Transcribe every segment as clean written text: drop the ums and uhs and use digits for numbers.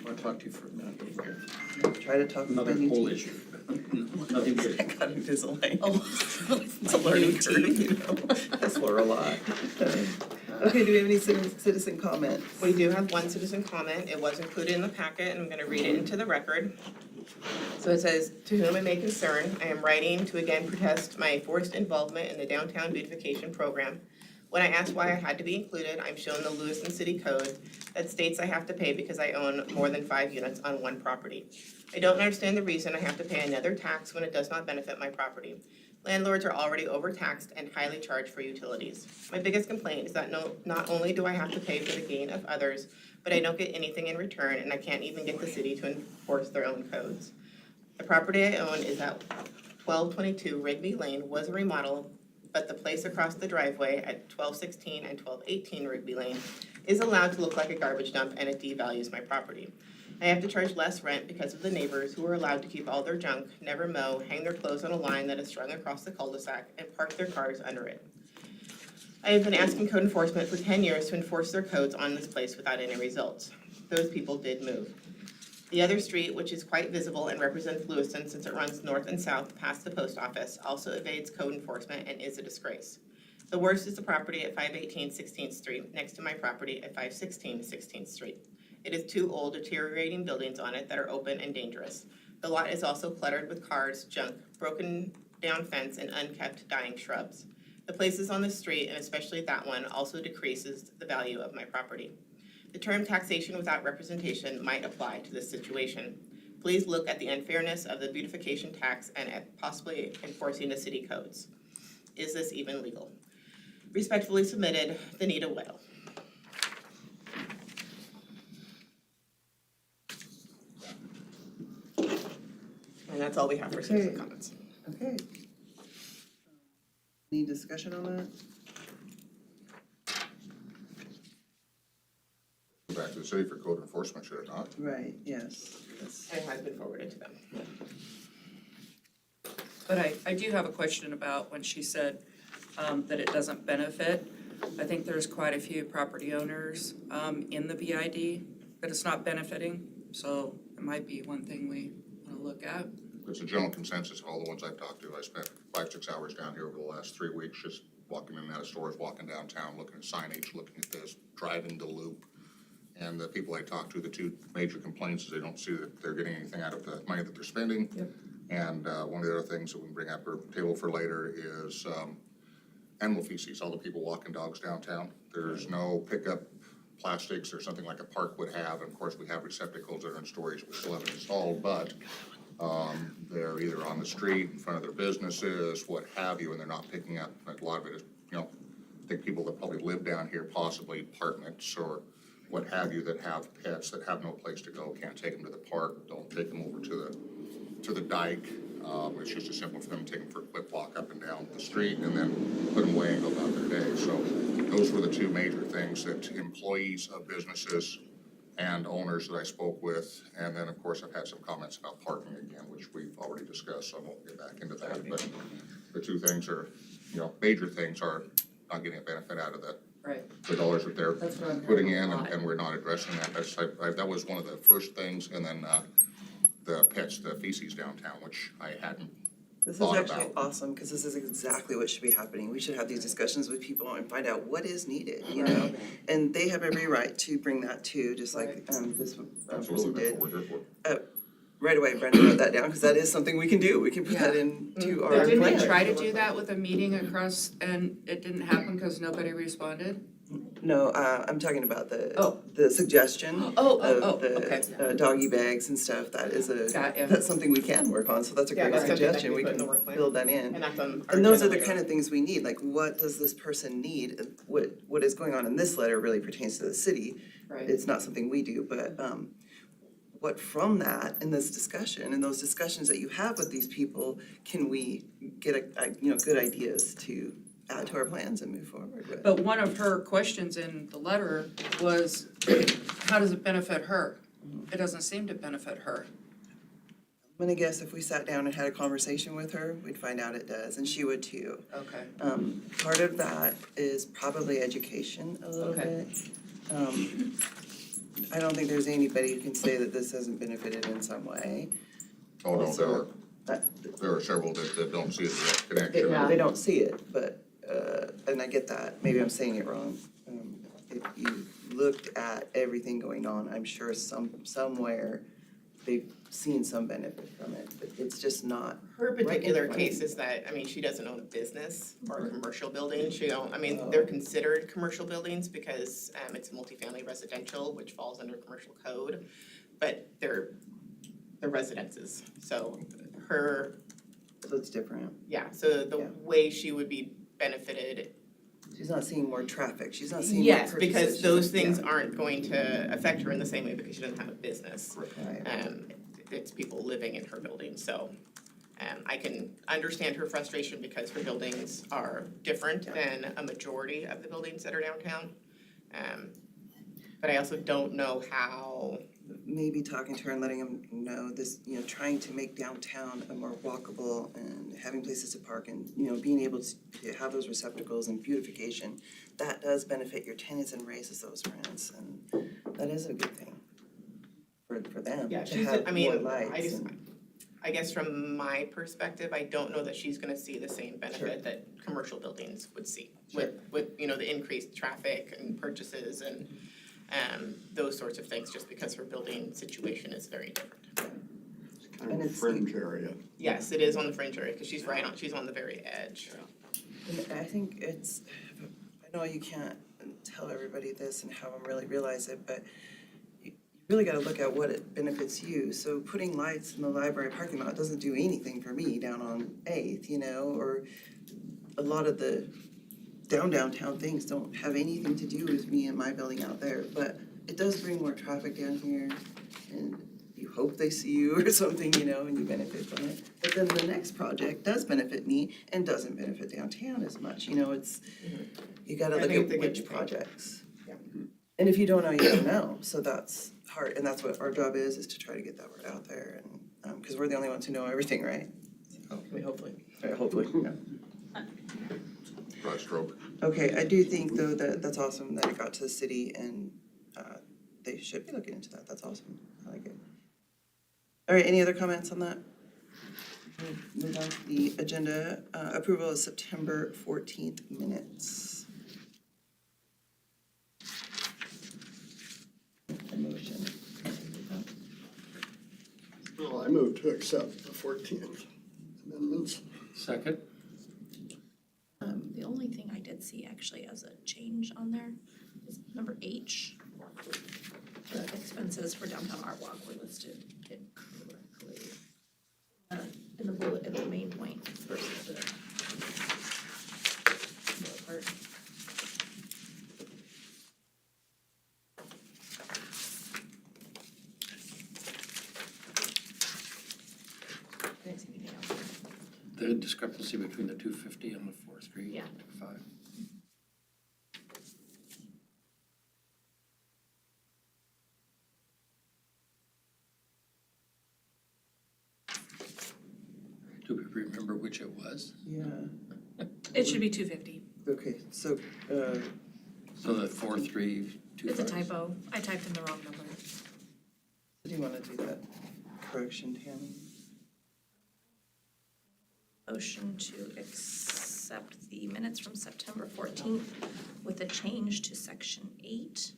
want to talk to you for a minute over here. Try to talk Another with my whole YouTube. issue. Nothing I good. got Invisalign. Oh, It's a learning curve, you know. I slur a lot. Okay, do we have any citizen comments? We do have one citizen comment. It was included in the packet, and I'm gonna read it into the record. So it says, "To whom it may concern, I am writing to again protest my forced involvement in the downtown beautification program. When I asked why I had to be included, I'm shown the Lewiston City Code that states I have to pay because I own more than 5 units on one property. I don't understand the reason I have to pay another tax when it does not benefit my property. Landlords are already overtaxed and highly charged for utilities. My biggest complaint is that not only do I have to pay for the gain of others, but I don't get anything in return, and I can't even get the city to enforce their own codes. The property I own is at 1222 Rigby Lane, was a remodel, but the place across the driveway at 1216 and 1218 Rigby Lane is allowed to look like a garbage dump, and it devalues my property. I have to charge less rent because of the neighbors who are allowed to keep all their junk, never mow, hang their clothes on a line that is strung across the cul-de-sac, and park their cars under it. I have been asking code enforcement for 10 years to enforce their codes on this place without any results. Those people did move. The other street, which is quite visible and represents Lewiston since it runs north and south past the post office, also evades code enforcement and is a disgrace. The worst is the property at 518 16th Street, next to my property at 516 16th Street. It has 2 old deteriorating buildings on it that are open and dangerous. The lot is also cluttered with cars, junk, broken down fence, and unkept dying shrubs. The places on the street, and especially that one, also decreases the value of my property. The term taxation without representation might apply to this situation. Please look at the unfairness of the beautification tax and at possibly enforcing the city codes. Is this even legal? Respectfully submitted, Danita Weddle. And that's all we have for citizen comments. Okay. Any discussion on that? Back to the city for code enforcement, should it not? Right, yes. That's- It has been forwarded to them. But I do have a question about when she said that it doesn't benefit. I think there's quite a few property owners in the BID that it's not benefiting, so it might be one thing we want to look at. It's a general consensus of all the ones I've talked to. I spent 5-6 hours down here over the last 3 weeks, just walking in and out of stores, walking downtown, looking at signage, looking at this, driving the loop. And the people I talked to, the 2 major complaints is they don't see that they're getting anything out of the money that they're spending. Yep. And one of the other things that we can bring up our table for later is animal feces, all the people walking dogs downtown. There's no pickup plastics or something like a park would have. And of course, we have receptacles that are in storage, we still haven't installed, but they're either on the street, in front of their businesses, what have you, and they're not picking up. A lot of it is, I think people that probably live down here, possibly apartments or what have you, that have pets that have no place to go, can't take them to the park, don't take them over to the dike. It's just as simple for them to take them for a quick walk up and down the street and then put them away and go about their day. So those were the 2 major things that employees of businesses and owners that I spoke with. And then, of course, I've had some comments about parking again, which we've already discussed, so I won't get back into that. But the 2 things are, major things are not getting a benefit out of Right. the dollars that they're That's what I'm putting hearing in, a lot. and we're not addressing that. That was one of the first things, and then the pets, the feces downtown, which I hadn't This is thought actually about. awesome, because this is exactly what should be happening. We should have these discussions with people and find out what is needed, you know? And they have every right to bring that too, just like this person Absolutely, that's did. what we're here for. Right away, Brenda wrote that down, because that is something we can do. We can put that into our But didn't we plan. try to do that with a meeting across and it didn't happen because nobody responded? No, I'm talking about Oh. the suggestion Oh, of the okay. doggy bags and stuff. That is Got ya. that's something we can work on, so that's a Yeah, great that's something that suggestion. we We put in can the work plan. build that in. And that's on our And those are the agenda kind later. of things we need, like what does this person need? What is going on in this letter really pertains to the city. Right. It's not something we do, but what from that in this discussion and those discussions that you have with these people, can we get good ideas to add to our plans and move forward with? But one of her questions in the letter was, how does it benefit her? It doesn't seem to benefit her. I'm gonna guess if we sat down and had a conversation with her, we'd find out it does, and she would too. Okay. Part of that is probably education a little Okay. bit. I don't think there's anybody who can say that this hasn't benefited in some way. Oh, no, Also, there are several that don't see a direct connection. They don't see it, but, and I get that, maybe I'm saying it wrong. If you looked at everything going on, I'm sure somewhere they've seen some benefit from it, but it's just not. Her particular Right. case is that, I mean, she doesn't own a business or a commercial building, I mean, Oh. they're considered commercial buildings because, it's multifamily residential, which falls under commercial code, but they're residences, so her, So it's different. yeah, so the Yeah. way she would be benefited. She's not seeing more traffic, she's not seeing more Yes, purchases. because She's those like, things yeah. aren't going to affect her in the same way because she doesn't have a business. Right. It's people living in her building, so I can understand her frustration because her buildings are different than a majority of the buildings that are downtown. But I also don't know how, Maybe talking to her and letting them know this, trying to make downtown a more walkable and having places to park and, being able to have those receptacles and beautification, that does benefit your tenants and raises those rents, and that is a good thing for them yeah, to she's, have I more mean, lights. I guess from my perspective, I don't know that she's gonna see the same benefit that commercial buildings would see with the increased traffic and purchases and those sorts of things, just because her building situation is very different. And Kind of it's- fringe area. Yes, it is on the fringe area, because she's on the very edge. And I think I know you can't tell everybody this and have them really realize it, but you really gotta look at what it benefits you. So putting lights in the library parking lot doesn't do anything for me down on 8th, or a lot of the downtown things don't have anything to do with me and my building out there, but it does bring more traffic down here, and you hope they see you or something, and you benefit from it. But then the next project does benefit me and doesn't benefit downtown as much, it's, you gotta I look think at it's a good which thing. projects. Yeah. And if you don't know, you don't know, so that's hard, and that's what our job is to try to get that word out there, and, cause we're the only ones who know everything, right? I mean, hopefully, yeah. Broad stroke. Okay, I do think though that that's awesome that it got to the city and they should be looking into that, that's awesome, I like it. All right, any other comments on that? We'll move on to the agenda, approval of September 14th minutes. A motion. Well, I move to accept the 14th amendments. Second? The only thing I did see actually as a change on there is number H. The expenses for downtown art walk were listed incorrectly. In the bullet, in the main point versus the bullet part. Didn't see anything else. The discrepancy between the 250 and the 4.3. Yeah. 5. Do we remember which it was? Yeah, It should be 250. okay, so, So the 4.3, 2.5. It's a typo. I typed in the wrong number. do you wanna do that correction, Tammy? Motion to accept the minutes from September 14th with a change to section 8.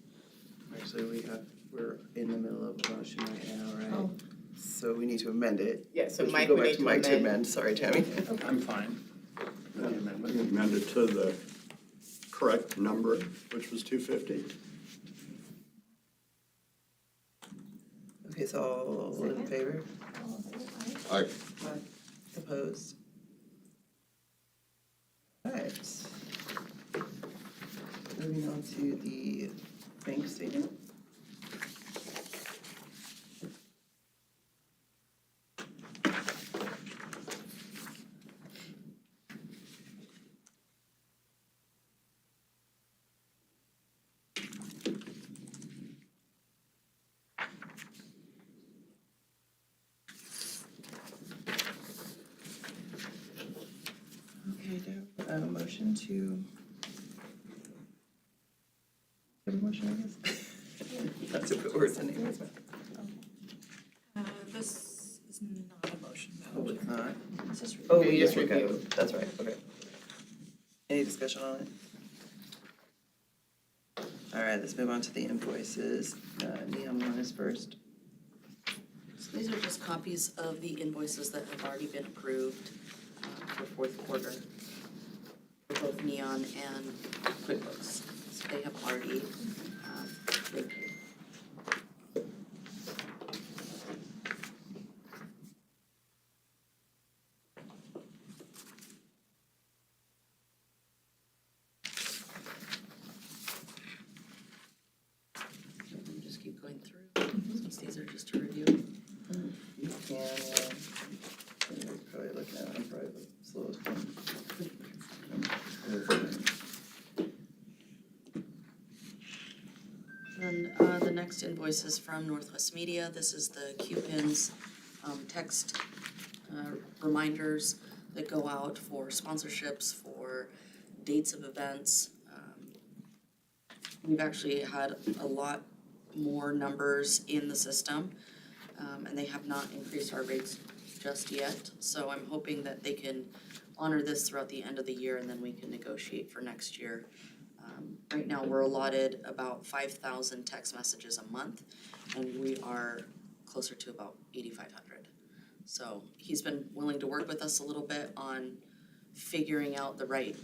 Actually, we're in the middle of a motion right now, right? Oh. So we need to amend it. Yeah, so Which Mike go would back need to Mike amend. Sorry, Tammy. I'm fine with the amendment. Amended to the correct number, which was 250. Okay, so all in favor? I, Opposed? All right. Moving on to the bank statement. Okay, do I have a motion to? Have a motion, I guess? That's a bit worse anyways. This is not a motion, Oh, it's not? This is Oh, Okay, we just just review. review. That's right, okay. Any discussion on it? All right, let's move on to the invoices. Neon one is first. So these are just copies of the invoices that have already been approved for fourth quarter for both Neon and QuickBooks. So they have already been paid. And just keep going through, since these are just a review. You can, you're probably looking at, I'm probably the slowest one. Then the next invoice is from Northwest Media. This is the Q-Pins text reminders that go out for sponsorships, for dates of events. We've actually had a lot more numbers in the system, and they have not increased our rates just yet. So I'm hoping that they can honor this throughout the end of the year, and then we can negotiate for next year. Right now, we're allotted about 5,000 text messages a month, and we are closer to about 8,500. So he's been willing to work with us a little bit on figuring out the right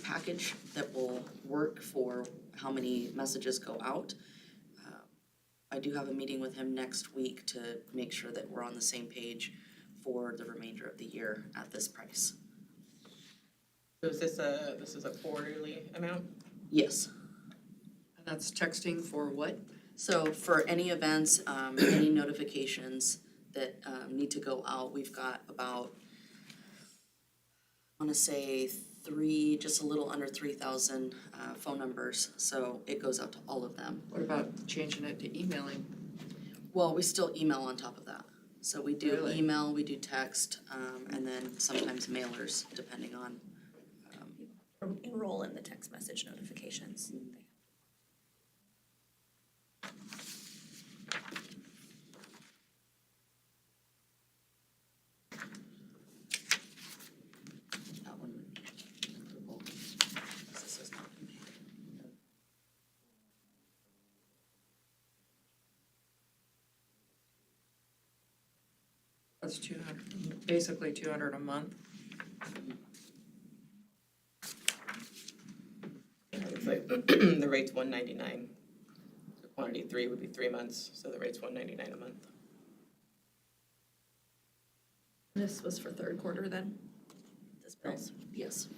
package that will work for how many messages go out. I do have a meeting with him next week to make sure that we're on the same page for the remainder of the year at this price. So is this a quarterly amount? Yes. And that's texting for what? So for any events, any notifications that need to go out, we've got about, I wanna say just a little under 3,000 phone numbers, so it goes out to all of them. What about changing it to emailing? Well, we still email on top of that. So we do Really? email, we do text, and then sometimes mailers, depending on. Enroll in the text message notifications. That one would be applicable. This has not been paid. That's 200, basically 200 a month. It's like, the rate's $199. So quantity 3 would be 3 months, so the rate's $199 a month. This was for third quarter then? This bill's, yes.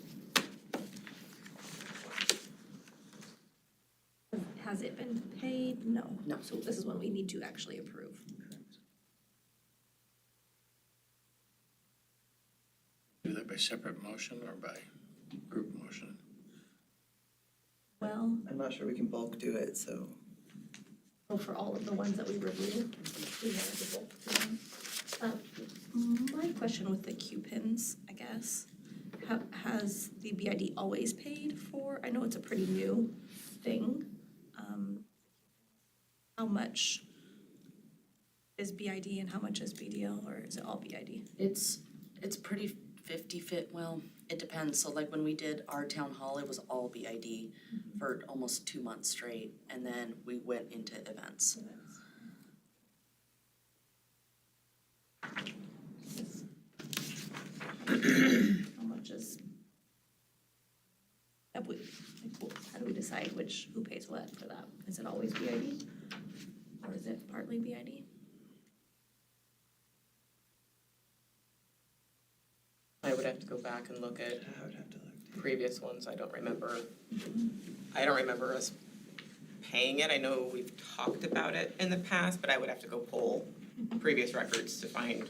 Has it been paid? No. No. So this is one we need to actually approve. Do that by separate motion or by group motion? Well, I'm not sure we can bulk do it, so. for all of the ones that we reviewed, we wanted to bulk do them. My question with the Q-Pins, I guess, has the BID always paid for? I know it's a pretty new thing. How much is BID and how much is BDL, or is it all BID? It's pretty 50-50, well, it depends. So like when we did our town hall, it was all BID for almost 2 months straight, and then we went into events. How much is? How do we decide who pays what for that? Is it always BID? Or is it partly BID? I would have to go back and look at I would have to look. previous ones. I don't remember us paying it. I know we've talked about it in the past, but I would have to go pull previous records to find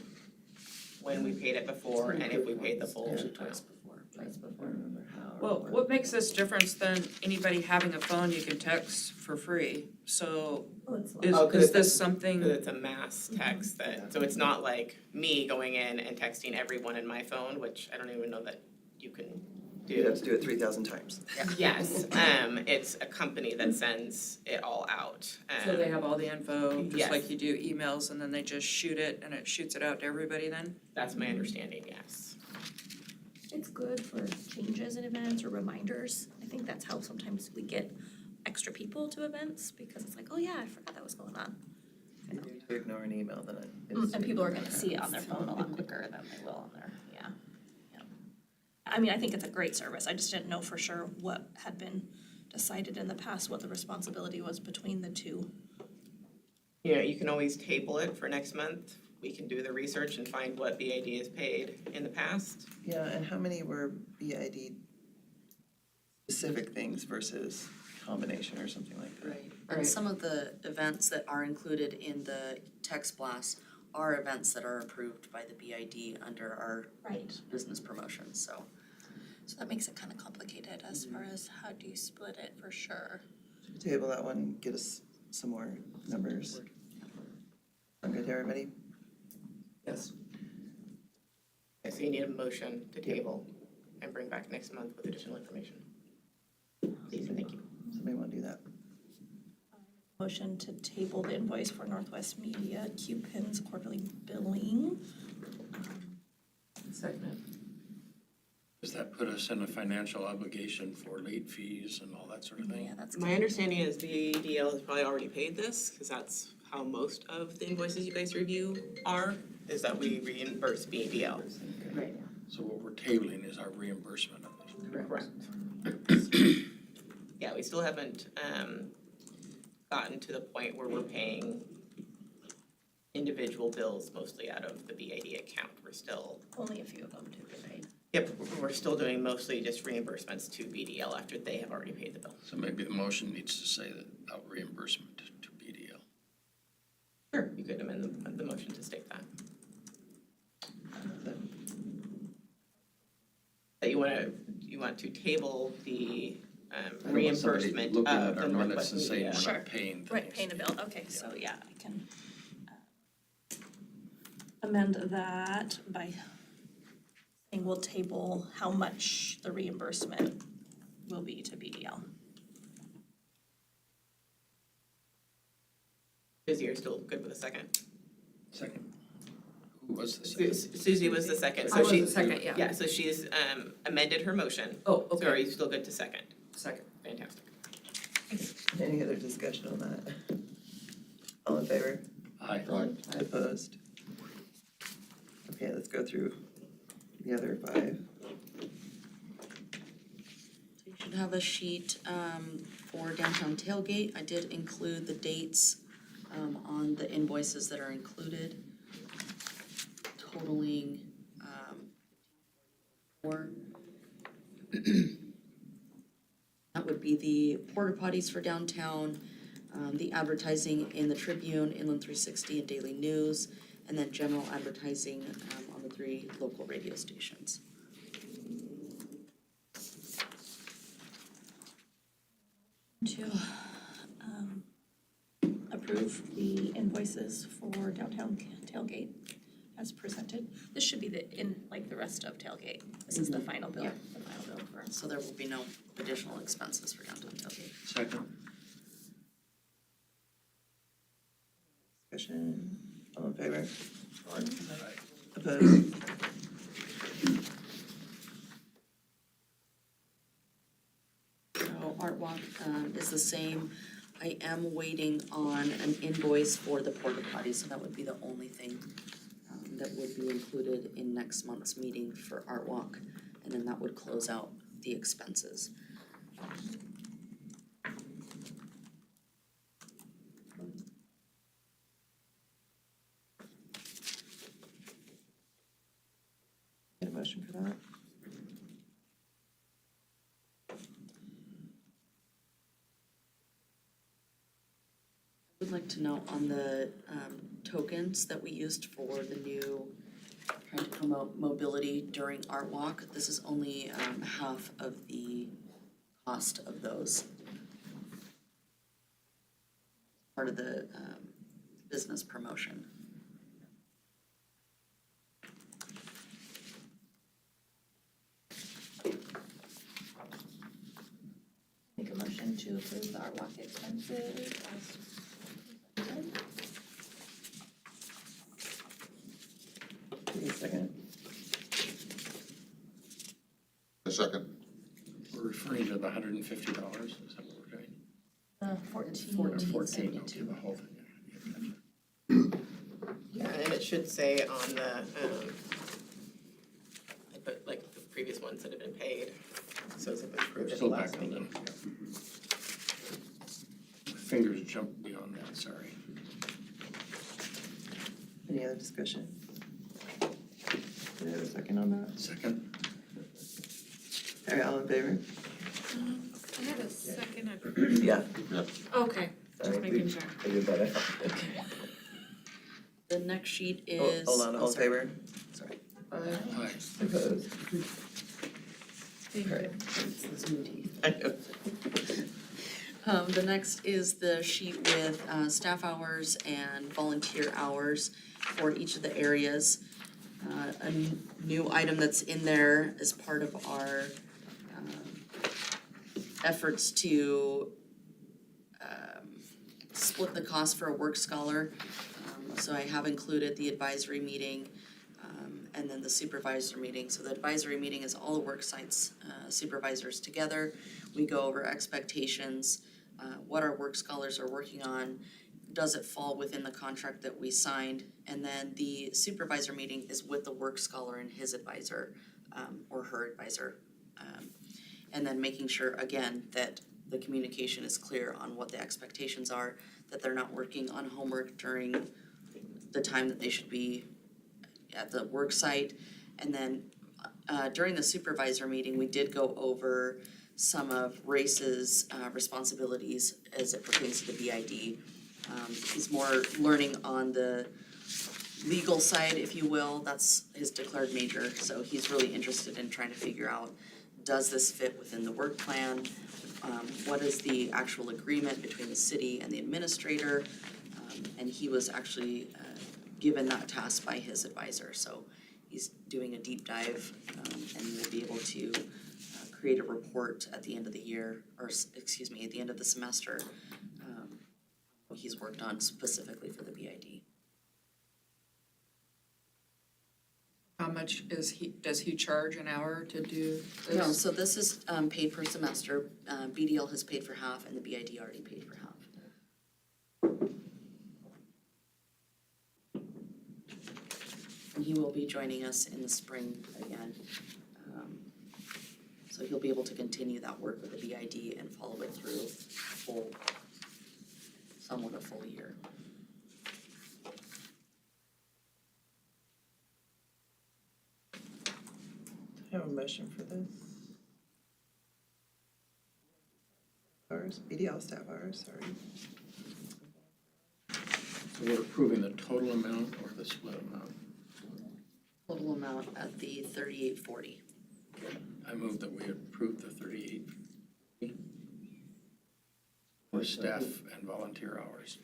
when we paid it before and if we paid the full Usually amount. twice before. Twice before, I remember how. Well, what makes this difference than anybody having a phone you can text for free? So Oh, it's is, Oh, 'cause is it's this a- something? Because it's a mass text that, so it's not like me going in and texting everyone in my phone, which I don't even know that you can You'd have to do it 3,000 times. Yes, it's a company that sends it all out. So they have all the info, just Yes. like you do emails, and then they just shoot it and it shoots it out to everybody then? That's my understanding, yes. It's good for changes in events or reminders. I think that's how sometimes we get extra people to events, because it's like, oh yeah, I forgot that was going on. Easier to ignore an email than it is. And people are gonna see it on their phone a lot quicker than they will on their, yeah. I mean, I think it's a great service. I just didn't know for sure what had been decided in the past, what the responsibility was between the two. You know, you can always table it for next month. We can do the research and find what BID has paid in the past. Yeah, and how many were BID specific things versus combination or something like that? Right. And some of the events that are included in the text blast are events that are approved by the BID under our Right. business promotions, so. So that makes it kind of complicated as far as how do you split it for sure. Table that one, get us some more numbers. Sound good to everybody? Yes. Okay, so you need a motion to table and bring back next month with additional information. Please, and thank you. Somebody wanna do that? Motion to table the invoice for Northwest Media Q-Pins quarterly billing. Second. Does that put us in a financial obligation for late fees and all that sort of thing? Yeah, that's My understanding is BDL has probably already paid this, because that's how most of the invoices you guys review are, is that we reimburse BDL. Right. So what we're tabling is our reimbursement of this. Correct. Yeah, we still haven't gotten to the point where we're paying individual bills mostly out of the BID account. We're still, only a few of them to be paid. yep, we're still doing mostly just reimbursements to BDL after they have already paid the bill. So maybe the motion needs to say that about reimbursement to BDL. Sure. You could amend the motion to state that. That you want to table the I don't want somebody reimbursement looking of at the our minutes Northwest and saying Media. we're Sure. not paying things. Right, paying the bill, okay, so yeah, I can amend that by saying we'll table how much the reimbursement will be to BDL. Suzie, are you still good with a second? Second. Who was the second? Suzie was the second, I so was she. the second, yeah. Yeah, so she's amended her motion. Oh, So are okay, you still good to second? second. Fantastic. Any other discussion on that? All in favor? Aye. Opposed? Okay, let's go through the other 5. So you should have a sheet for downtown tailgate. I did include the dates on the invoices that are included, totaling that would be the porta potties for downtown, the advertising in the Tribune, Inland 360, and Daily News, and then general advertising on the 3 local radio stations. To approve the invoices for downtown tailgate as presented. This should be like the rest of tailgate. This is the final bill, Yeah. the final bill for us. So there will be no additional expenses for downtown tailgate. Second. Discussion, all in favor? Aye. Opposed? So Art Walk is the same. I am waiting on an invoice for the porta potty, so that would be the only thing that would be included in next month's meeting for Art Walk. And then that would close out the expenses. Get a motion for that? I would like to note on the tokens that we used for the new, trying to promote mobility during Art Walk, this is only half of the cost of those. Part of the business promotion. approve the art walk expenses as presented. Give me a second. A second. We're referring to the $150, is that what we're doing? 14 Okay, the whole thing. Yeah, and it should say on the, I put like the previous ones that have been paid, so it's been approved at the Still back last on meeting. them, yeah. My fingers jumped beyond that, sorry. Any other discussion? Do we have a second on that? Second, All right, all in favor? I had a second, Yeah. okay, just making sure. The next sheet Oh, is. hold on, all in sorry. favor? Sorry. aye. Opposed? Thank you. I know. The next is the sheet with staff hours and volunteer hours for each of the areas. New item that's in there as part of our efforts to split the cost for a work scholar. So I have included the advisory meeting and then the supervisor meeting. So the advisory meeting is all the work sites supervisors together. We go over expectations, what our work scholars are working on, does it fall within the contract that we signed? And then the supervisor meeting is with the work scholar and his advisor or her advisor. And then making sure, again, that the communication is clear on what the expectations are, that they're not working on homework during the time that they should be at the work site. And then during the supervisor meeting, we did go over some of Race's responsibilities as it pertains to the BID. He's more learning on the legal side, if you will. That's his declared major, so he's really interested in trying to figure out, does this fit within the work plan? What is the actual agreement between the city and the administrator? And he was actually given that task by his advisor, so he's doing a deep dive and will be able to create a report at the end of the year, or excuse me, at the end of the semester. What he's worked on specifically for the BID. How much does he charge an hour to do this? No, so this is paid per semester. BDL has paid for half and the BID already paid for half. And he will be joining us in the spring again. So he'll be able to continue that work with the BID and follow it through somewhat a full year. I have a motion for this. Hours, BDL staff hours, sorry. So we're approving the total amount or the split amount? Total amount at the $38.40. I move that we approve the 38 for staff and volunteer hours.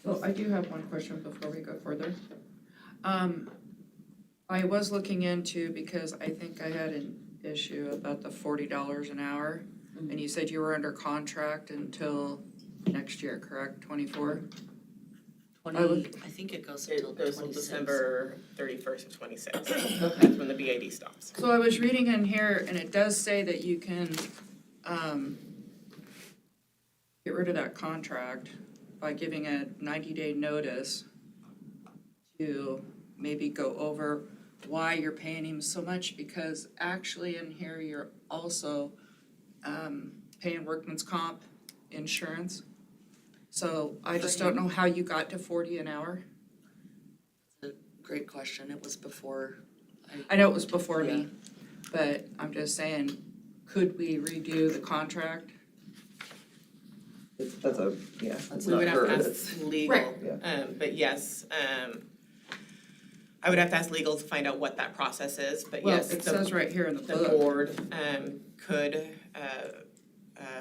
Well, I do have one question before we go further. I was looking into, because I think I had an issue about the $40 an hour, and you said you were under contract until next year, correct, 24? I think it goes until It goes till 26. December 31st of 26. Okay. That's when the BAD stops. So I was reading in here, and it does say that you can, get rid of that contract by giving a 90-day notice to maybe go over why you're paying him so much, because actually in here, you're also, paying workman's comp insurance. So I just don't know how you got to 40 an hour. Great question. It was before. I know it was before me, but I'm just saying, could we redo the contract? That's a, yeah, it's We not would have her, to it's, ask legal, Right. but yes, I would have to ask legal to find out what that process is, but Well, yes, it the says right here in the the book. board could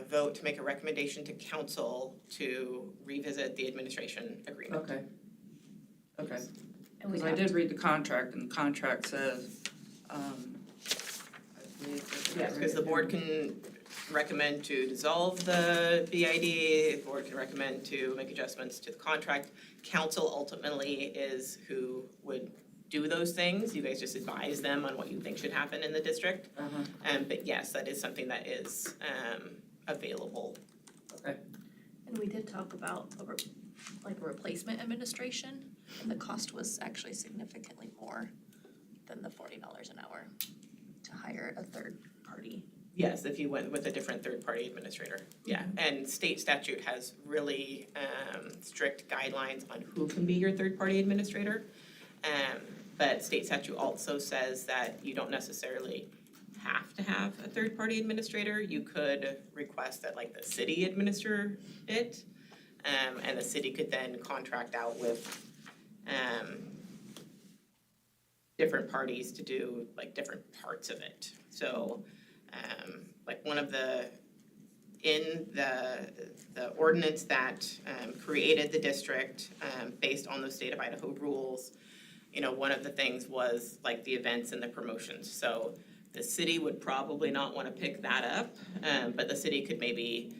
vote to make a recommendation to council to revisit the administration agreement. Okay. Okay, And we because I have did to- read the contract, and the contract says, I believe that- Yes, because the board can recommend to dissolve the BID, the board can recommend to make adjustments to the contract. Council ultimately is who would do those things. You guys just advise them on what you think should happen in the district. But yes, that is something that is available. And we did talk about a replacement administration, and the cost was actually significantly more than the $40 an hour to hire a third party. Yes, if you went with a different third-party administrator, yeah. And state statute has really strict guidelines on who can be your third-party administrator. But state statute also says that you don't necessarily have to have a third-party administrator. You could request that like the city administer it, and the city could then contract out with different parties to do like different parts of it. So like one of in the ordinance that created the district based on those state of Idaho rules, you know, one of the things was like the events and the promotions. So the city would probably not want to pick that up, but the city could maybe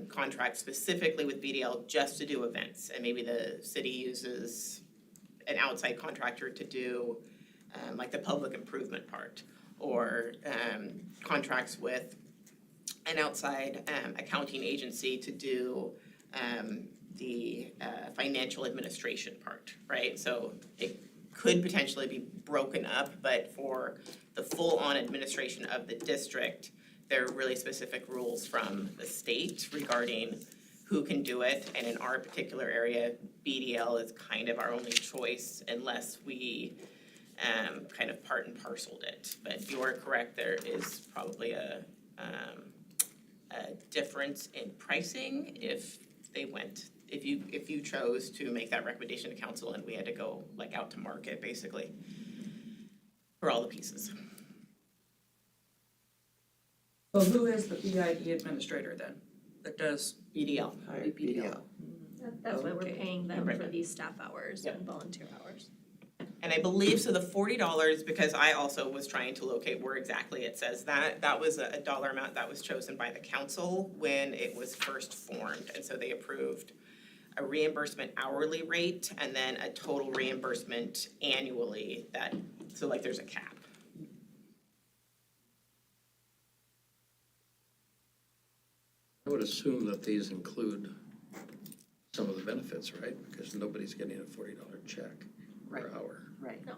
contract specifically with BDL just to do events. And maybe the city uses an outside contractor to do like the public improvement part, or contracts with an outside accounting agency to do the financial administration part, right? So it could potentially be broken up, but for the full-on administration of the district, there are really specific rules from the state regarding who can do it. And in our particular area, BDL is kind of our only choice unless we kind of part and parceled it. But you are correct, there is probably a difference in pricing if you chose to make that recommendation to council and we had to go like out to market basically for all the pieces. So who is the BID administrator then, that does? BDL. BDL. That's why we're paying them Right. for these staff hours Yeah. and volunteer hours. And I believe, so the $40, because I also was trying to locate where exactly it says that was a dollar amount that was chosen by the council when it was first formed. And so they approved a reimbursement hourly rate and then a total reimbursement annually so like there's a cap. I would assume that these include some of the benefits, right? Because nobody's getting a $40 check per hour. Right. I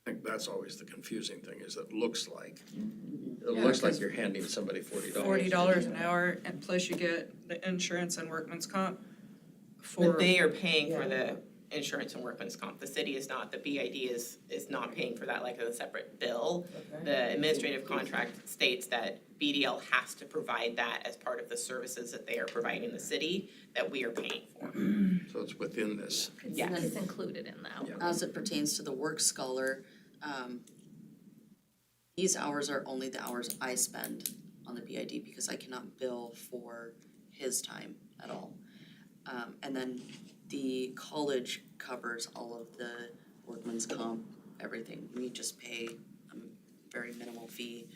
think that's always the confusing thing, is it looks like, Yeah, like 'cause you're handing somebody $40. $40 an hour, and plus you get the insurance and workman's comp for. But they are paying for the insurance and workman's comp. The city is not, the BID is not paying for that like as a separate bill. The administrative contract states that BDL has to provide that as part of the services that they are providing the city that we are paying for. So it's within this. Yes. It's included in that. Yeah. As it pertains to the work scholar, these hours are only the hours I spend on the BID because I cannot bill for his time at all. And then the college covers all of the workman's comp, everything. We just pay a very minimal fee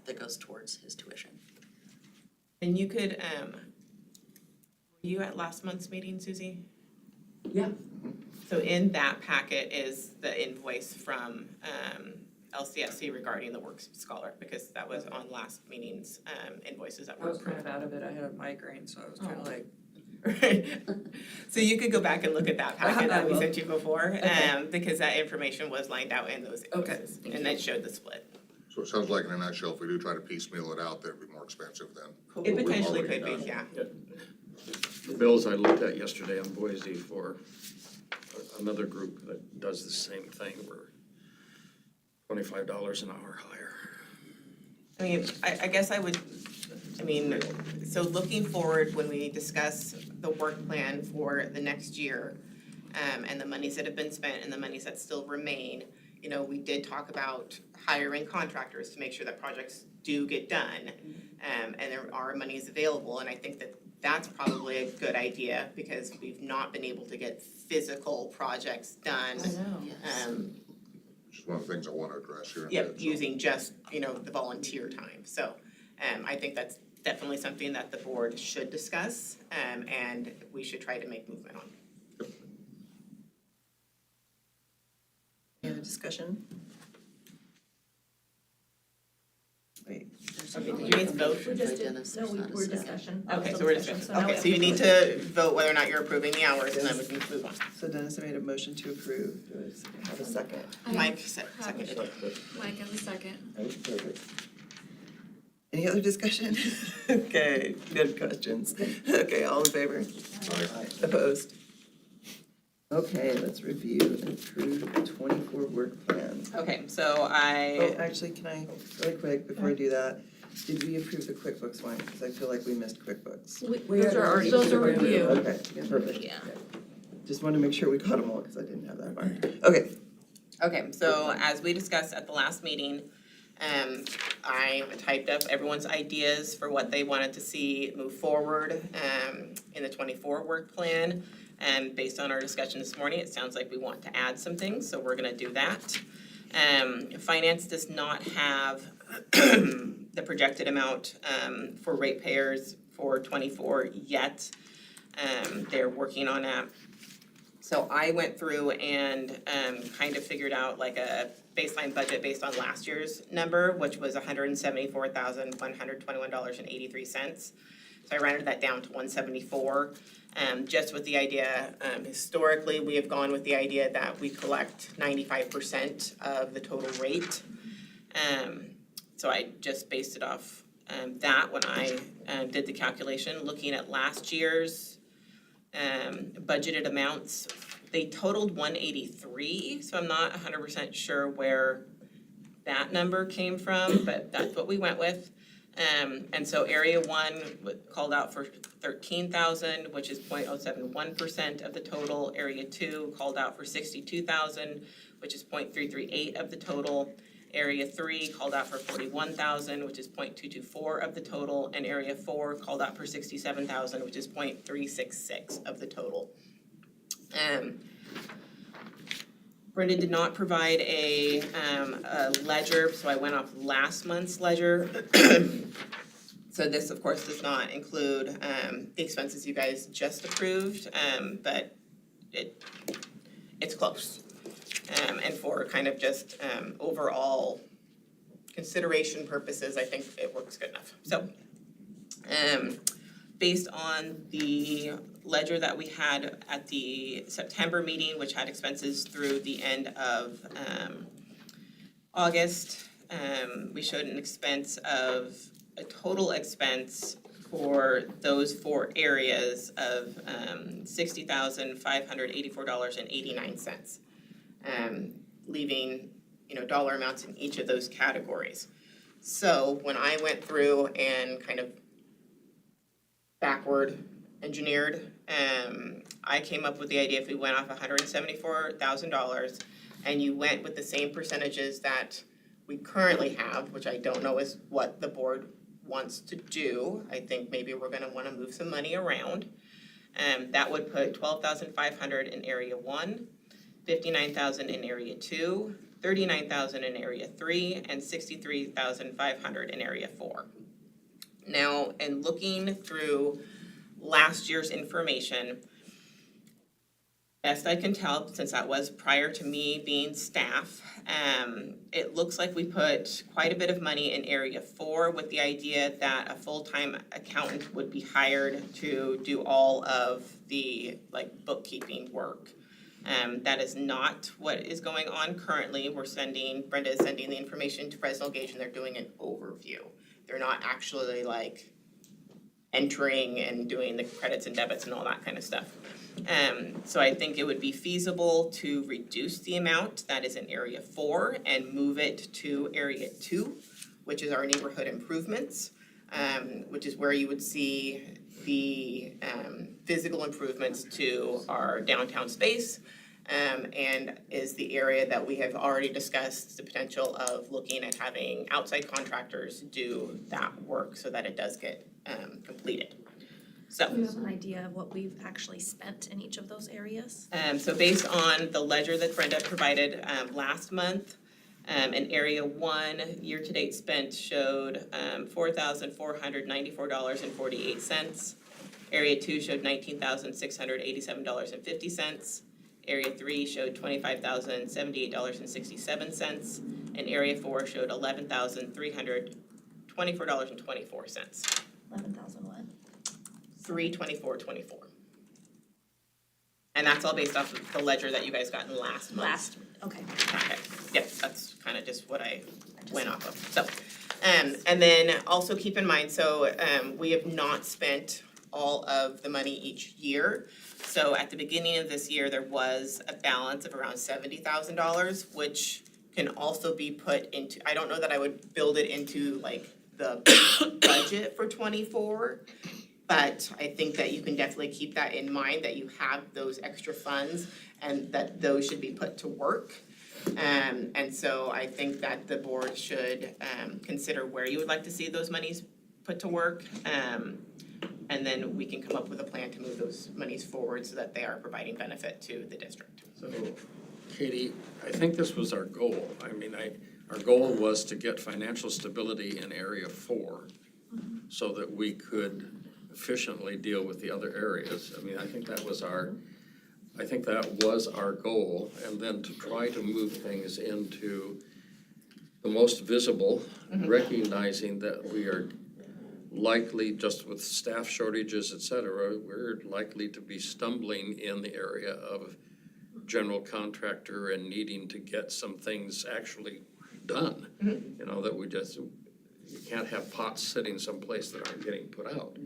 that goes towards his tuition. And you could, were you at last month's meeting, Susie? Yeah. So in that packet is the invoice from LCSC regarding the work scholar, because that was on last meeting's invoices that I were was kind approved. of out of it, I had a migraine, so I was kind of like, Right. So you could go back and look at that packet that we I will. sent you before, Okay. because that information was lined out in those invoices. thank And that showed the split. So it sounds like in a nutshell, if we do try to piecemeal it out, that'd be more expensive then. It We've potentially already could be, done. yeah. The bills I looked at yesterday on Boise for another group that does the same thing were $25 an hour higher. I mean, I guess so looking forward, when we discuss the work plan for the next year, and the monies that have been spent and the monies that still remain, you know, we did talk about hiring contractors to make sure that projects do get done. And there are monies available, and I think that that's probably a good idea, because we've not been able to get physical projects done. Yes. one of the things I want to address here. in a Yep, bit, so. using just, the volunteer time. So, I think that's definitely something that the board should discuss, and we should try to make movement on. Any other discussion? Wait, Okay, did you guys vote? We just did, Dennis, no, there's we not a were second. discussion. Okay, Still so we're discussion, discussing. now Okay, we so you have need to vote whether or not you're approving the hours, and then we can move on. so Dennis made a motion to approve. Do I have a second? Mike seconded it. Mike has a second. Perfect. Any other discussion? Okay, good questions. Okay, all in favor? Aye. Opposed? Okay, let's review and approve the 24 work plan. Okay, so Oh, I, actually, can I, really quick, before I do that, did we approve the QuickBooks one? Because I feel like we missed QuickBooks. Those are already. Those are review. Okay, perfect. Yeah. Just wanted to make sure we caught them all, because I didn't have that far. Okay, so as we discussed at the last meeting, I typed up everyone's ideas for what they wanted to see move forward, in the 24 work plan. And based on our discussion this morning, it sounds like we want to add some things, so we're gonna do that. Finance does not have the projected amount for ratepayers for 24 yet. They're working on that. So I went through and kind of figured out like a baseline budget based on last year's number, which was $174,121.83. So I rounded that down to 174, just with the idea, historically, we have gone with the idea that we collect 95% of the total rate. So I just based it off that when I did the calculation, looking at last year's budgeted amounts. They totaled 183, so I'm not 100% sure where that number came from, but that's what we went with. And so area 1 called out for 13,000, which is 0.071% of the total. Area 2 called out for 62,000, which is 0.338 of the total. Area 3 called out for 41,000, which is 0.224 of the total, and Area 4 called out for 67,000, which is 0.366 of the total. Brenda did not provide a ledger, so I went off last month's ledger. So this, of course, does not include the expenses you guys just approved, but it's close. And for kind of just overall consideration purposes, I think it works good enough. So, based on the ledger that we had at the September meeting, which had expenses through the end of August, we showed an expense of a total expense for those 4 areas of $60,584.89. Leaving, dollar amounts in each of those categories. So when I went through and kind of backward engineered, I came up with the idea if we went off $174,000 and you went with the same percentages that we currently have, which I don't know is what the board wants to do. I think maybe we're gonna wanna move some money around. That would put $12,500 in area 1, 59,000 in area 2, 39,000 in area 3, and 63,500 in area 4. Now, in looking through last year's information, best I can tell, since that was prior to me being staff, it looks like we put quite a bit of money in area 4 with the idea that a full-time accountant would be hired to do all of the bookkeeping work. That is not what is going on currently. Brenda is sending the information to Fresno Gage and they're doing an overview. They're not actually entering and doing the credits and debits and all that kind of stuff. So I think it would be feasible to reduce the amount that is in area 4 and move it to area 2, which is our neighborhood improvements, which is where you would see the physical improvements to our downtown space, and is the area that we have already discussed the potential of looking at having outside contractors do that work so that it does get completed. So. Do you have an idea of what we've actually spent in each of those areas? So based on the ledger that Brenda provided last month, In area one, year-to-date spent showed $4,494.48. Area two showed $19,687.50. Area three showed $25,078.67. And area four showed $11,324.24. 11,000 what? 324.24. And that's all based off of the ledger that you guys got in last month. Okay. Okay, yep, that's kind of just what I went off of, so. And then also keep in mind, so, we have not spent all of the money each year. So at the beginning of this year, there was a balance of around $70,000, which can also be put into, I don't know that I would build it into like the budget for '24. But I think that you can definitely keep that in mind, that you have those extra funds and that those should be put to work. And so I think that the board should consider where you would like to see those monies put to work. And then we can come up with a plan to move those monies forward so that they are providing benefit to the district. So, Katie, I think this was our goal. I mean, our goal was to get financial stability in Area 4 so that we could efficiently deal with the other areas. I mean, I think that was our goal, and then to try to move things into the most visible, recognizing that we are likely, just with staff shortages, et cetera, we're likely to be stumbling in the area of general contractor and needing to get some things actually done. You know, that you can't have pots sitting someplace that aren't getting put out.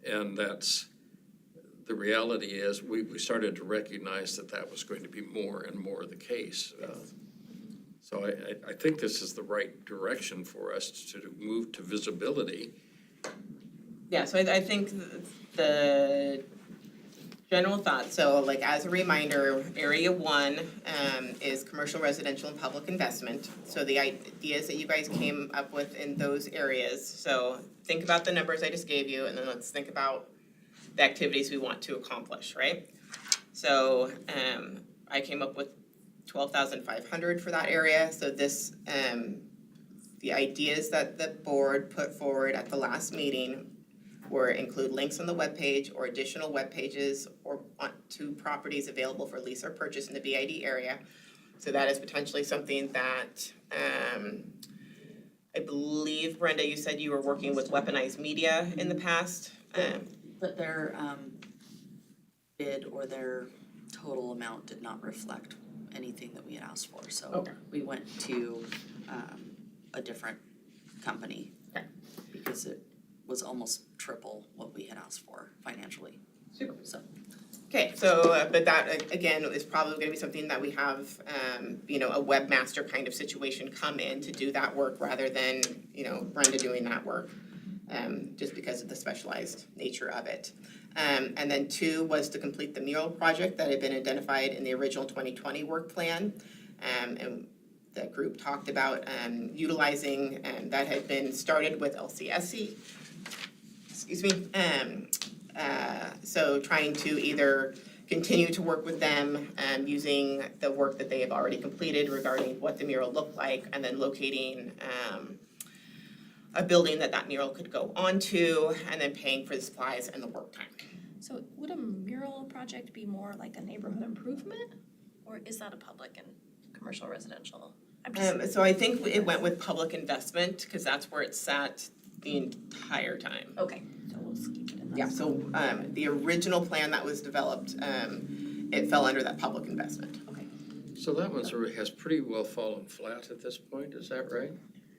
And that's, the reality is, we started to recognize that was going to be more and more the case. So I think this is the right direction for us to move to visibility. Yeah, so I think the general thought, so like as a reminder, area one is commercial, residential, and public investment. So the ideas that you guys came up with in those areas, so think about the numbers I just gave you, and then let's think about the activities we want to accomplish, right? So I came up with 12,500 for that area. So this, the ideas that the board put forward at the last meeting were include links on the webpage or additional web pages or to properties available for lease or purchase in the BID area. So that is potentially something that, I believe, Brenda, you said you were working with weaponized media in the past. But their bid or their total amount did not reflect anything that we had asked for, so Okay. we went to a different company. Okay. Because it was almost triple what we had asked for financially. Super. So, Okay, so, but that, again, is probably gonna be something that we have, a webmaster kind of situation come in to do that work rather than, Brenda doing that work, just because of the specialized nature of it. And then two was to complete the mural project that had been identified in the original 2020 work plan. And the group talked about utilizing, that had been started with LCSC. Excuse me. So trying to either continue to work with them, using the work that they have already completed regarding what the mural looked like, and then locating a building that mural could go onto, and then paying for the supplies and the work time. So would a mural project be more like a neighborhood improvement? Or is that a public and commercial residential? I'm just, So I think it went with public investment, because that's where it sat the entire time. okay, so we'll just keep it in that. Yeah, so the original plan that was developed, it fell under that public investment. Okay. So that one sort of has pretty well fallen flat at this point, is that right?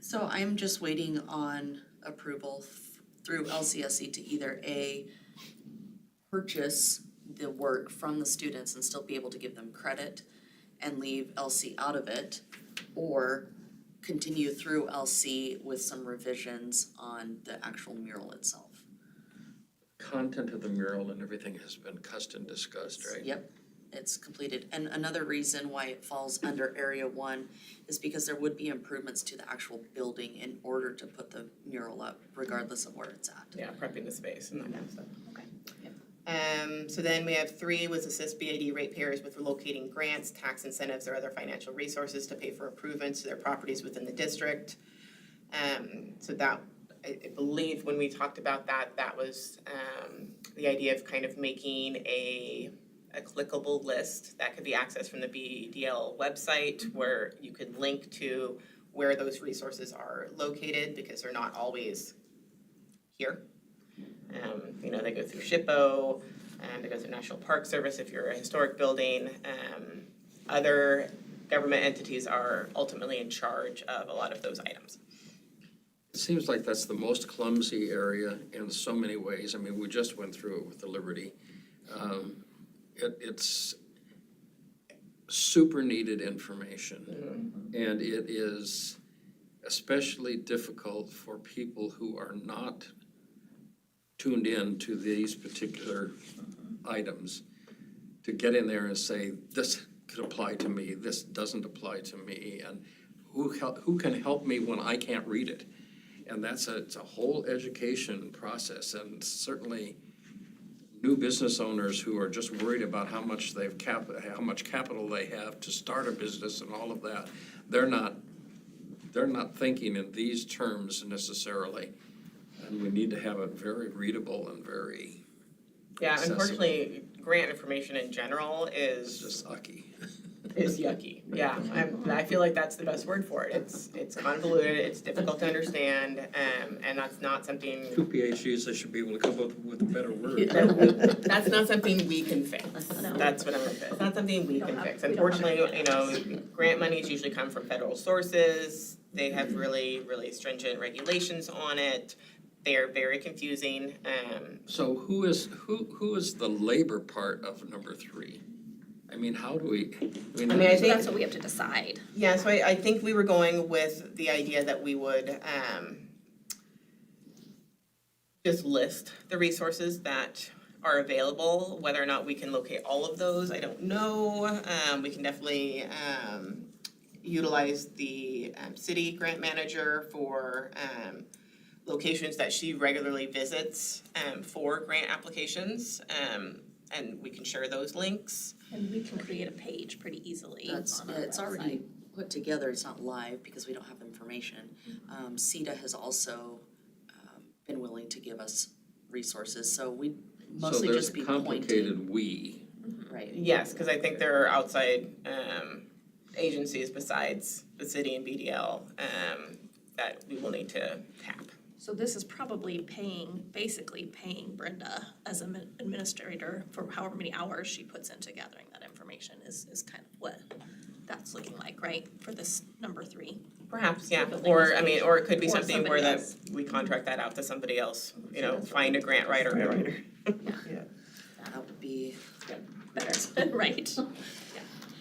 so I'm just waiting on approval through LCSC to either A, purchase the work from the students and still be able to give them credit and leave LC out of it, or continue through LC with some revisions on the actual mural itself. Content of the mural and everything has been custom discussed, right? Yep, it's completed. And another reason why it falls under area one is because there would be improvements to the actual building in order to put the mural up, regardless of where it's at. Yeah, prepping the space and that kind of stuff. Okay. So then we have 3 was assist BAD ratepayers with relocating grants, tax incentives, or other financial resources to pay for improvements to their properties within the district. So that, I believe when we talked about that, that was the idea of kind of making a clickable list that could be accessed from the BDL website where you could link to where those resources are located because they're not always here. They go through SHPO, they go through National Park Service if you're a historic building. Other government entities are ultimately in charge of a lot of those items. It seems like that's the most clumsy area in so many ways. I mean, we just went through it with the Liberty. It's super needed information. And it is especially difficult for people who are not tuned in to these particular items to get in there and say, this could apply to me, this doesn't apply to me, and who can help me when I can't read it? And it's a whole education process, and certainly new business owners who are just worried about how much capital they have to start a business and all of that, they're not thinking in these terms necessarily. And we need to have it very readable and very Yeah, accessible. unfortunately, grant information in general It's is just yucky. yucky. Yeah, I feel like that's the best word for it. It's convoluted, it's difficult to understand, and that's not something. 2 PhDs, they should be able to come up with a better word. That's not something we can fix. No. That's what I'm gonna say. It's not something we don't can have- fix. we don't have Unfortunately, grant monies usually come from federal sources. They have really, really stringent regulations on it. They are very confusing. So who is the labor part of number 3? I mean, how do we, I mean, I So think, that's what we have to decide. yeah, so I think we were going with the idea that we would just list the resources that are available. Whether or not we can locate all of those, I don't know. We can definitely utilize the city grant manager for locations that she regularly visits for grant applications. And we can share those links. And we can create a page pretty easily That's, on our it's already website. put together, it's not live because we don't have information. CETA has also been willing to give us resources, so we mostly just be So there's a pointing. complicated we. Right, Yes, because I think there are outside agencies besides the city and BDL that we will need to tap. So this is probably basically paying Brenda as an administrator for however many hours she puts into gathering that information is kind of what that's looking like, right? For this number 3. Perhaps, yeah, Building or this I mean, page. or it could be Or something where somebody that else. we contract that out to somebody else, find a grant writer. that would be, Better, right?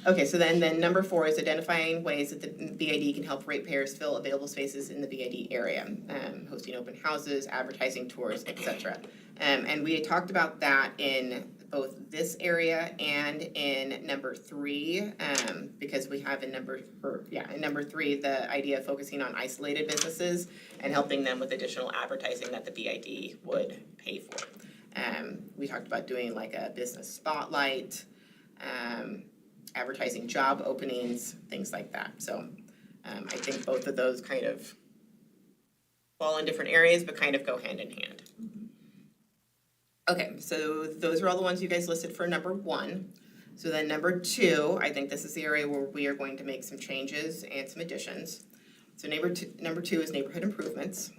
Okay, so then number 4 is identifying ways that the BID can help ratepayers fill available spaces in the BID area, hosting open houses, advertising tours, etc. And we had talked about that in both this area and in number 3, because we have in number 3, the idea of focusing on isolated businesses and helping them with additional advertising that the BID would pay for. We talked about doing like a business spotlight, advertising job openings, things like that. So I think both of those kind of fall in different areas, but kind of go hand in hand. Okay, so those are all the ones you guys listed for number 1. So then number 2, I think this is the area where we are going to make some changes and some additions. So number two is neighborhood improvements.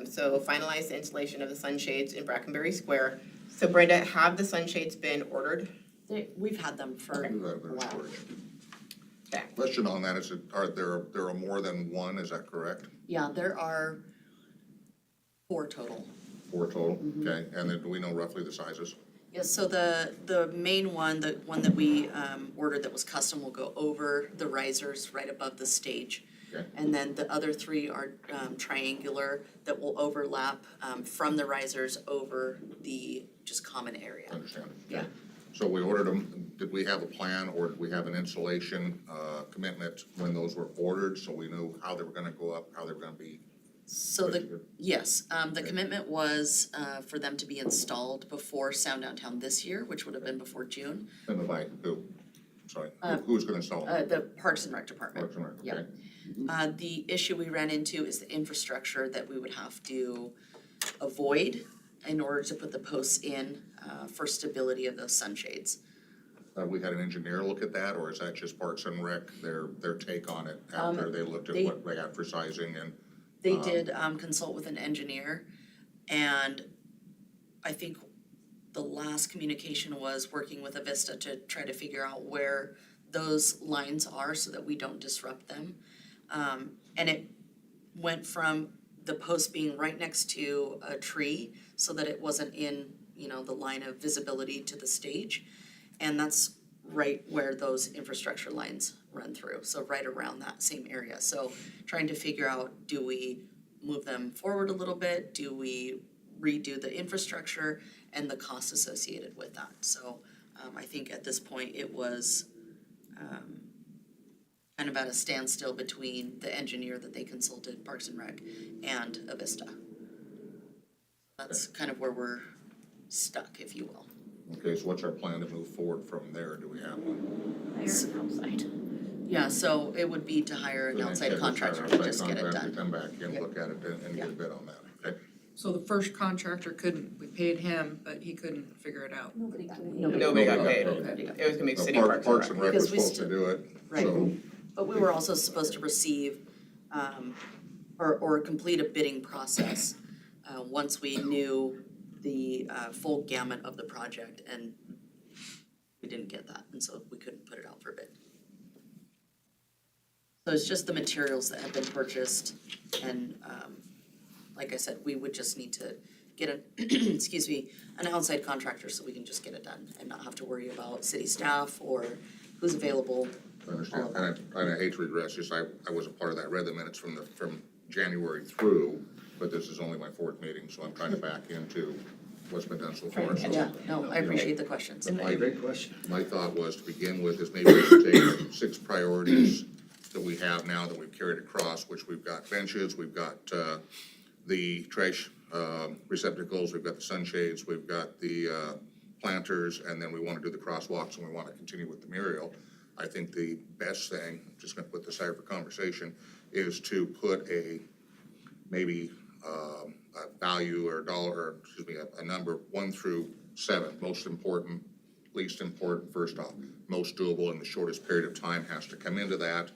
So finalize the installation of the sunshades in Brackenberry Square. So Brenda, have the sunshades been ordered? we've had them for a while. Okay. Question on that is, there are more than one, is that correct? Yeah, there are 4 total. 4 total, okay, and then do we know roughly the sizes? Yes, so the main one, the one that we ordered that was custom will go over the risers right above the stage. Okay. And then the other 3 are triangular that will overlap from the risers over the just common area. Understand? Yeah. So we ordered them, did we have a plan or did we have an installation commitment when those were ordered? So we knew how they were gonna go up, how they were gonna be So the commitment was for them to be installed before Sound Downtown this year, which would have been before June. And by who? Sorry, who's gonna install them? The Parks and Rec Department. Parks and Rec, Yeah. okay. The issue we ran into is the infrastructure that we would have to avoid in order to put the posts in for stability of those sunshades. Have we had an engineer look at that, or is that just Parks and Rec, their take on it after they looked at they- what they had for sizing and? They did consult with an engineer, and I think the last communication was working with Avista to try to figure out where those lines are so that we don't disrupt them. And it went from the post being right next to a tree so that it wasn't in, the line of visibility to the stage. And that's right where those infrastructure lines run through, so right around that same area. So trying to figure out, do we move them forward a little bit? Do we redo the infrastructure and the costs associated with that? So I think at this point it was kind of at a standstill between the engineer that they consulted, Parks and Rec, and Avista. That's kind of where we're stuck, if you will. Okay, so what's our plan to move forward from there? Do we have one? Hire an outside. Yeah, so it would be to hire an The next step outside is contractor hire to an just outside get it contractor, done. Come back in, Yep. look at it and get a bid on that, okay? So the first contractor couldn't, we paid him, but he couldn't figure it out. Nobody got paid. Nobody got paid. Okay. It was gonna be So city Parks and Rec. Rec was Because we supposed to do it, Right. so, But we were also supposed to receive, or complete a bidding process, once we knew the, full gamut of the project, and we didn't get that, and so we couldn't put it out for bid. So it's just the materials that have been purchased, and, like I said, we would just need to get an outside contractor so we can just get it done and not have to worry about city staff or who's available. I understand. And I hate to regress, just I wasn't part of that, I read the minutes from January through, but this is only my fourth meeting, so I'm trying to back into what's been done so far. So Yeah, no, I appreciate the questions. Great question. my thought was to begin with is maybe we should take 6 priorities that we have now that we've carried across, which we've got benches, we've got the trash receptacles, we've got the sunshades, we've got the planters, and then we want to do the crosswalks and we want to continue with the mural. I think the best thing, just gonna put this out for conversation, is to put maybe a value or a number 1 through 7, most important, least important, first off, most doable in the shortest period of time has to come into that.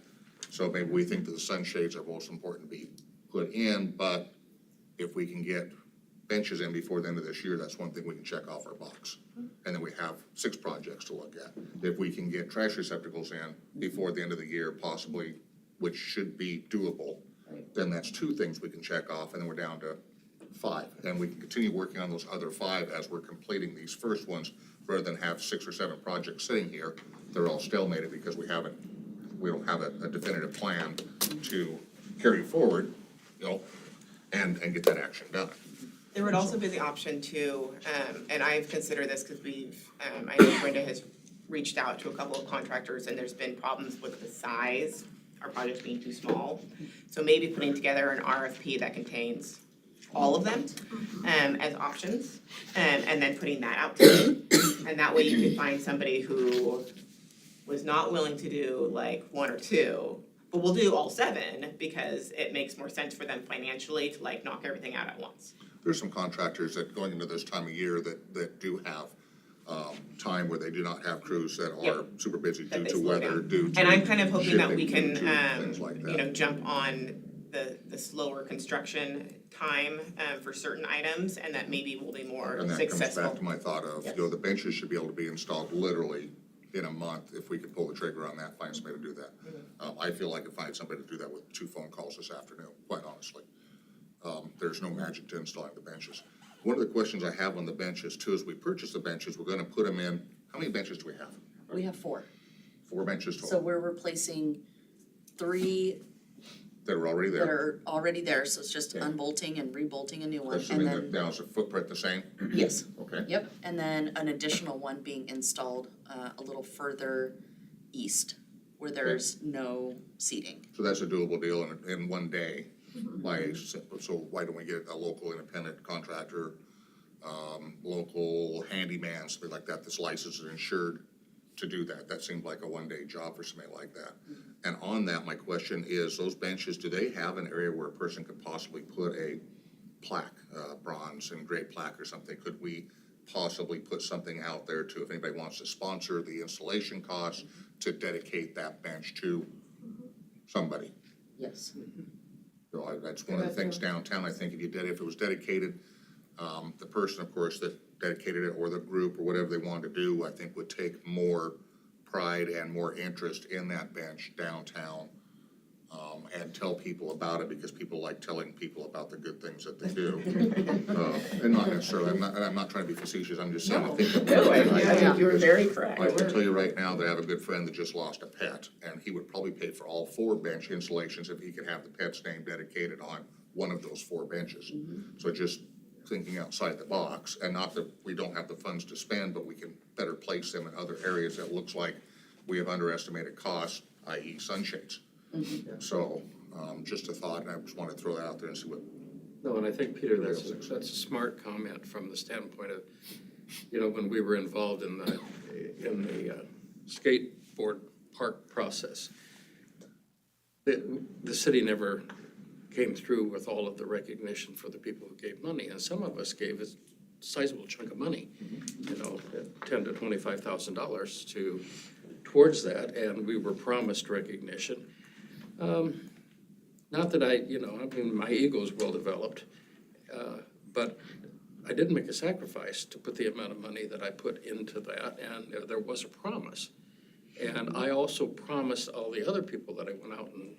So maybe we think that the sunshades are most important to be put in, but if we can get benches in before the end of this year, that's one thing we can check off our box. And then we have 6 projects to look at. If we can get trash receptacles in before the end of the year, possibly, which should be doable, then that's 2 things we can check off, and then we're down to 5. And we can continue working on those other 5 as we're completing these first ones, rather than have 6 or 7 projects sitting here. They're all stalemated because we don't have a definitive plan to carry forward, and get that action done. There would also be the option to, and I've considered this because I know Brenda has reached out to a couple of contractors and there's been problems with the size, our projects being too small. So maybe putting together an RFP that contains all of them, as options, and then putting that out to bid. And that way you could find somebody who was not willing to do like 1 or 2, but we'll do all 7 because it makes more sense for them financially to like knock everything out at once. There's some contractors that going into this time of year that do have time where they do not have crews that are Yep. super busy That due they to slow weather, down. due to And I'm kind of hoping that we shipping, can, due to things like that. jump on the slower construction time, for certain items, and that maybe we'll be more And that comes successful. back to my thought of, Yes. the benches should be able to be installed literally in a month if we could pull the trigger on that, find somebody to do that. I feel like if I had somebody to do that with 2 phone calls this afternoon, quite honestly. There's no magic to installing the benches. One of the questions I have on the benches too, is we purchase the benches, we're gonna put them in, how many benches do we have? We have 4. 4 benches total. So we're replacing 3 That are already that there. are already there, so it's just Okay. unbolting and rebolting a new one, and Assuming then, that now is the footprint the same? yes, Okay. yep, and then an additional one being installed, a little further east, where there's no seating. So that's a doable deal in one day. So why don't we get a local independent contractor, local handyman, something like that, that's licensed and insured to do that? That seemed like a one-day job for somebody like that. And on that, my question is, those benches, do they have an area where a person could possibly put a plaque, bronze engraved plaque or something? Could we possibly put something out there to, if anybody wants to sponsor the installation costs, to dedicate that bench to somebody? Yes. So that's one of the things downtown, I think if it was dedicated, the person, of course, that dedicated it, or the group, or whatever they wanted to do, I think would take more pride and more interest in that bench downtown, and tell people about it, because people like telling people about the good things that they do. And not necessarily, I'm not trying to be facetious, I'm just saying, I think. No, I think you're very correct. I can tell you right now that I have a good friend that just lost a pet, and he would probably pay for all 4 bench installations if he could have the pet's name dedicated on one of those 4 benches. So just thinking outside the box, and not that we don't have the funds to spend, but we can better place them in other areas that looks like we have underestimated costs, i.e. sunshades. So, just a thought, and I just want to throw that out there and see what. No, and I think, Peter, that's a smart comment from the standpoint of, when we were involved in the skateboard park process, the city never came through with all of the recognition for the people who gave money, and some of us gave a sizable chunk of money, $10,000 to $25,000 towards that, and we were promised recognition. Not that my ego is well developed, but I did make a sacrifice to put the amount of money that I put into that, and there was a promise. And I also promised all the other people that I went out and,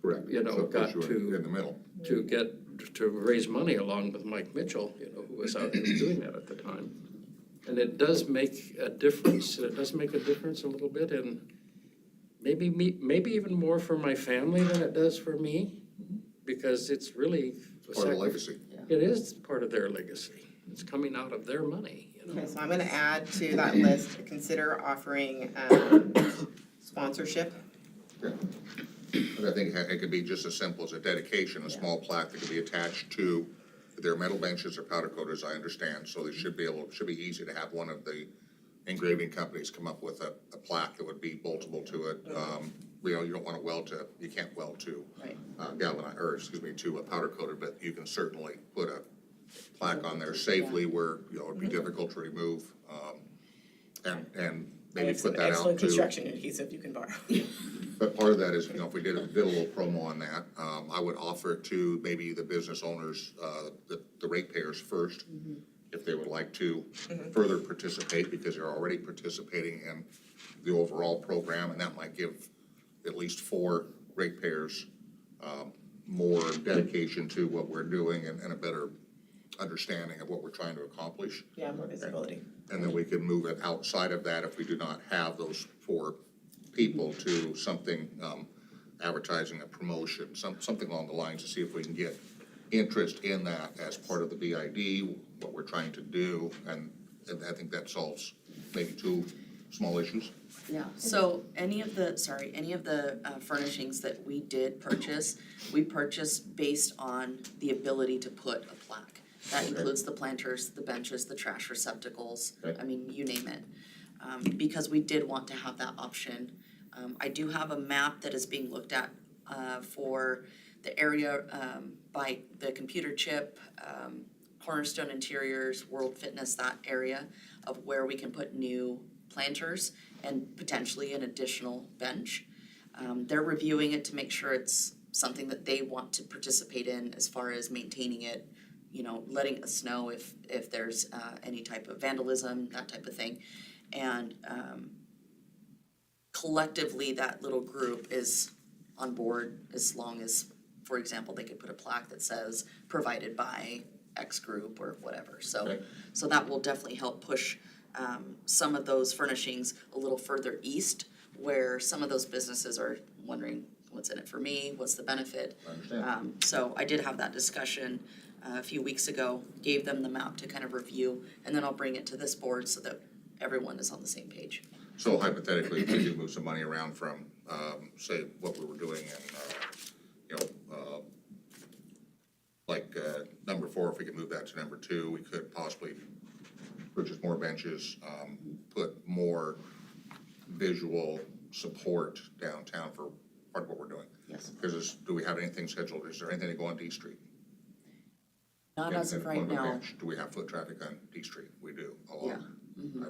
Correct. got In the middle. to raise money along with Mike Mitchell, who was out there doing that at the time. And it does make a difference. It does make a difference a little bit, and maybe even more for my family than it does for me, because it's really Part of the legacy. It is part of their legacy. It's coming out of their money. Okay, so I'm gonna add to that list, consider offering sponsorship. Yeah. But I think it could be just as simple as a dedication, a small plaque that could be attached to their metal benches or powder coaters, I understand. So they should be easy to have one of the engraving companies come up with a plaque that would be boltable to it. You don't want to you can't weld to to a powder coater, but you can certainly put a plaque on there safely where, it'd be difficult to remove. And maybe put that out Excellent to. construction adhesive you can borrow. But part of that is, if we did a little promo on that, I would offer it to maybe the business owners, the ratepayers first, if they would like to further participate, because they're already participating in the overall program, and that might give at least 4 ratepayers more dedication to what we're doing and a better understanding of what we're trying to accomplish. Yeah, more visibility. And then we can move it outside of that if we do not have those 4 people to something, advertising, a promotion, something along the lines to see if we can get interest in that as part of the BID, what we're trying to do, and I think that solves maybe 2 small issues. Yeah, so any of the furnishings that we did purchase, we purchased based on the ability to put a plaque. That includes the planters, the benches, the trash receptacles, I mean, you name it. Because we did want to have that option. I do have a map that is being looked at for the area by the computer chip, Cornerstone Interiors, World Fitness, that area of where we can put new planters and potentially an additional bench. They're reviewing it to make sure it's something that they want to participate in as far as maintaining it, letting us know if there's any type of vandalism, that type of thing. And collectively, that little group is on board as long as, for example, they could put a plaque that says provided by X group or whatever. So that will definitely help push some of those furnishings a little further east, where some of those businesses are wondering, what's in it for me? What's the benefit? I understand. So I did have that discussion a few weeks ago, gave them the map to kind of review, and then I'll bring it to this board so that everyone is on the same page. So hypothetically, if we do move some money around from, say, what we were doing in, number 4, if we could move that to number 2, we could possibly purchase more benches, put more visual support downtown for part of what we're doing. Yes. Because do we have anything scheduled? Is there anything to go on D Street? Not as of right now. Do we have foot traffic on D Street? We do, a lot. Yeah. Mm-hmm.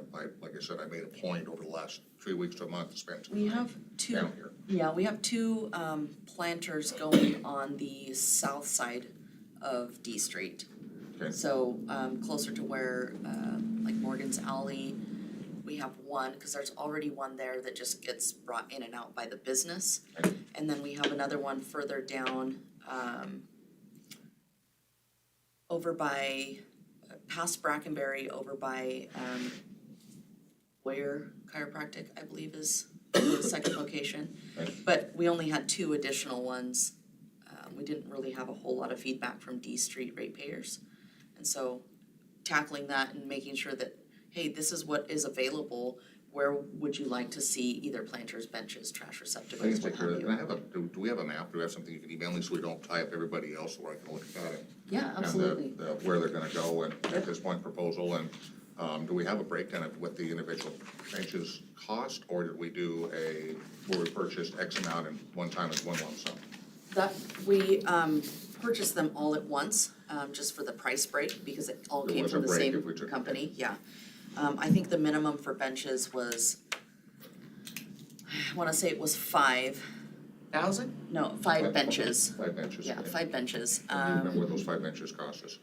Like I said, I made a point over the last 3 weeks to a month to spend some We time have two, down here. yeah, we have two planters going on the south side of D Street. Okay. So closer to where like Morgan's Alley, we have one, because there's already one there that just gets brought in and out by the business. Okay. And then we have another one further down over by, past Brackenberry, over by Ware Chiropractic, I believe is the second location. Okay. But we only had 2 additional ones. We didn't really have a whole lot of feedback from D Street ratepayers. And so tackling that and making sure that, hey, this is what is available, where would you like to see either planters, benches, trash I can receptacles, what take care have of that. you? And I have do we have a map? Do we have something you can email me so we don't tie up everybody else where I can look at it? Yeah, absolutely. And where they're gonna go and at this point proposal and, do we have a breakdown of what the individual benches cost? Or did we do where we purchased X amount in one time as one lump sum? That, we purchased them all at once, just for the price break, because it all There came was from a the break same if we took- company, yeah. I think the minimum for benches was, I wanna say it was 5, 1,000? no, 5 benches. 5 benches. Yeah, okay. 5 benches, Do you remember what those 5 benches cost us?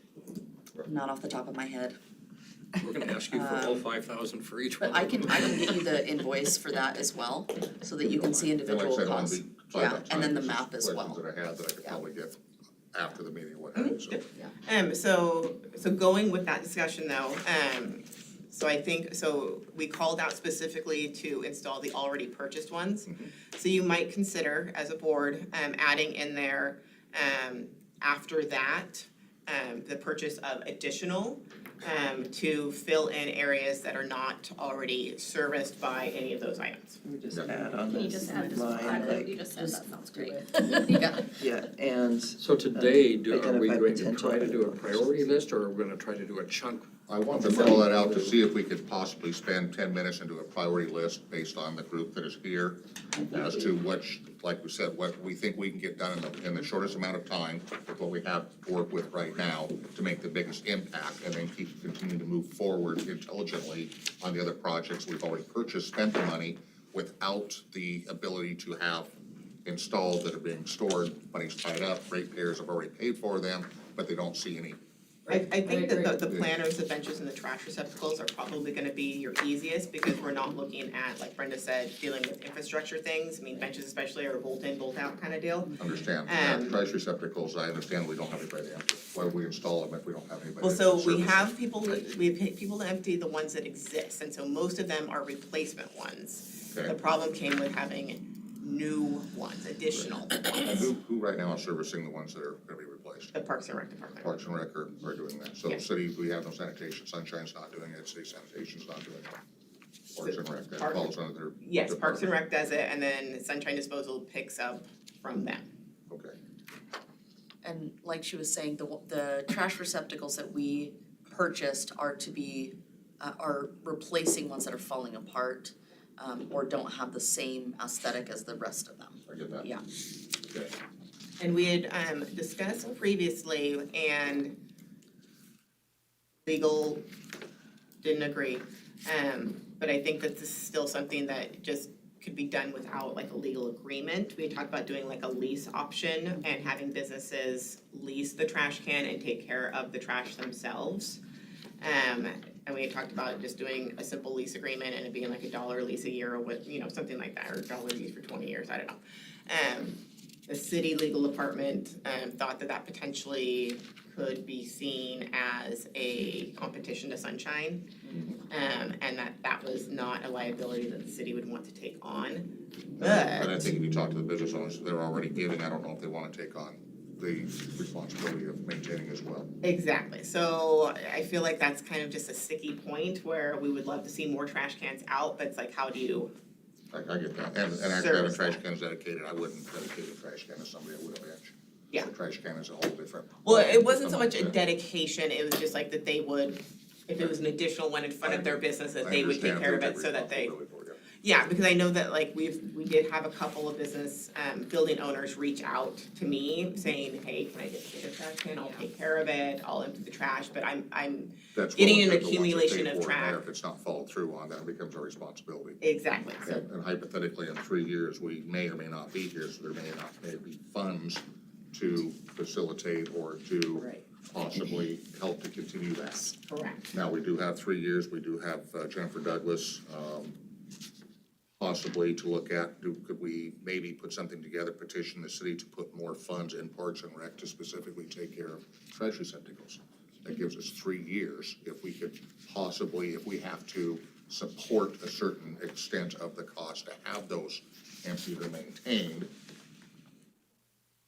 not off the top of my head. We're gonna ask you for all 5,000 for each one. But I can get you the invoice for that as well, so that you can see individual And like I costs. said, on the Yeah, and then the this is map as well. Questions that I had that I could Yeah. probably get after the meeting or what have you, so. So going with that discussion though, so I think, so we called out specifically to install the already purchased ones. So you might consider as a board, adding in there, after that, the purchase of additional, to fill in areas that are not already serviced by any of those items. We just Yeah. add on Can you this just add, line, like, you just said, that sounds great. Yeah, yeah, and So today, are we Identify going to potential try to do a items. priority list, or are we gonna try to do a chunk? I want to fill that out to see if we could possibly spend 10 minutes and do a priority list based on the group that is here as to which, like we said, what we think we can get done in the shortest amount of time with what we have to work with right now to make the biggest impact, and then continue to move forward intelligently on the other projects we've already purchased, spent the money without the ability to have installed that are being stored, money's tied up, ratepayers have already paid for them, but they don't see any. I think agree. that the planters, the benches and the trash receptacles are probably gonna be your easiest because we're not looking at, like Brenda said, dealing with infrastructure things. I mean, benches especially are a bolt in, bolt out kind of deal. Understand, trash receptacles, I understand we don't have anybody to empty. Why would we install them if we don't have anybody Well, to so we service them? have people, we pay people to empty the ones that exist, and so most of them are replacement ones. Okay. The problem came with having new ones, additional ones, Who right now is servicing the ones that are gonna be replaced? the Parks and Rec Department. Parks and Rec are doing that, so Yeah. city, we have no sanitation, Sunshine's not doing it, city sanitation's not doing it. Parks and Rec, that Park- falls under their. Yes, Parks and department. Rec does it, and then Sunshine Disposal picks up from them. Okay, and like she was saying, the trash receptacles that we purchased are to be, are replacing ones that are falling apart, or don't have the same aesthetic as the rest of them. I get that. Yeah. Okay, And we had discussed previously, and legal didn't agree. But I think that this is still something that just could be done without like a legal agreement. We had talked about doing like a lease option and having businesses lease the trash can and take care of the trash themselves. And we had talked about just doing a simple lease agreement and it being like $1 lease a year or with, you know, something like that, or $1 lease for 20 years, I don't know. The city legal department thought that that potentially could be seen as a competition to Sunshine. And that was not a liability that the city would want to take on. but I think if you talk to the business owners, they're already giving, I don't know if they wanna take on the responsibility of maintaining as well. Exactly, so I feel like that's kind of just a sticky point where we would love to see more trash cans out, but it's like, how do you? I get that, and actually having Service trash that. cans dedicated, I wouldn't dedicate a trash can to somebody, I would a bench. Yeah. The trash can is a whole different. Well, it wasn't so much a Yeah. dedication, it was just like that they would, if it was an additional one in front of their business, that they would take care of it so that they. Yeah, because I know that like we did have a couple of business building owners reach out to me saying, hey, can I just get a trash can, I'll take care of it, I'll empty the trash, but I'm That's getting well, an the ones that pay accumulation of for it there, trash. If it's not followed through on, that becomes our responsibility. Exactly, so, And hypothetically, in 3 years, we may or may not be here, so there may be funds to facilitate or to right, possibly help to continue that. correct. Now, we do have 3 years, we do have Jennifer Douglas, possibly to look at, could we maybe put something together, petition the city to put more funds in Parks and Rec to specifically take care of trash receptacles? That gives us 3 years, if we could possibly, if we have to support a certain extent of the cost to have those emptied or maintained.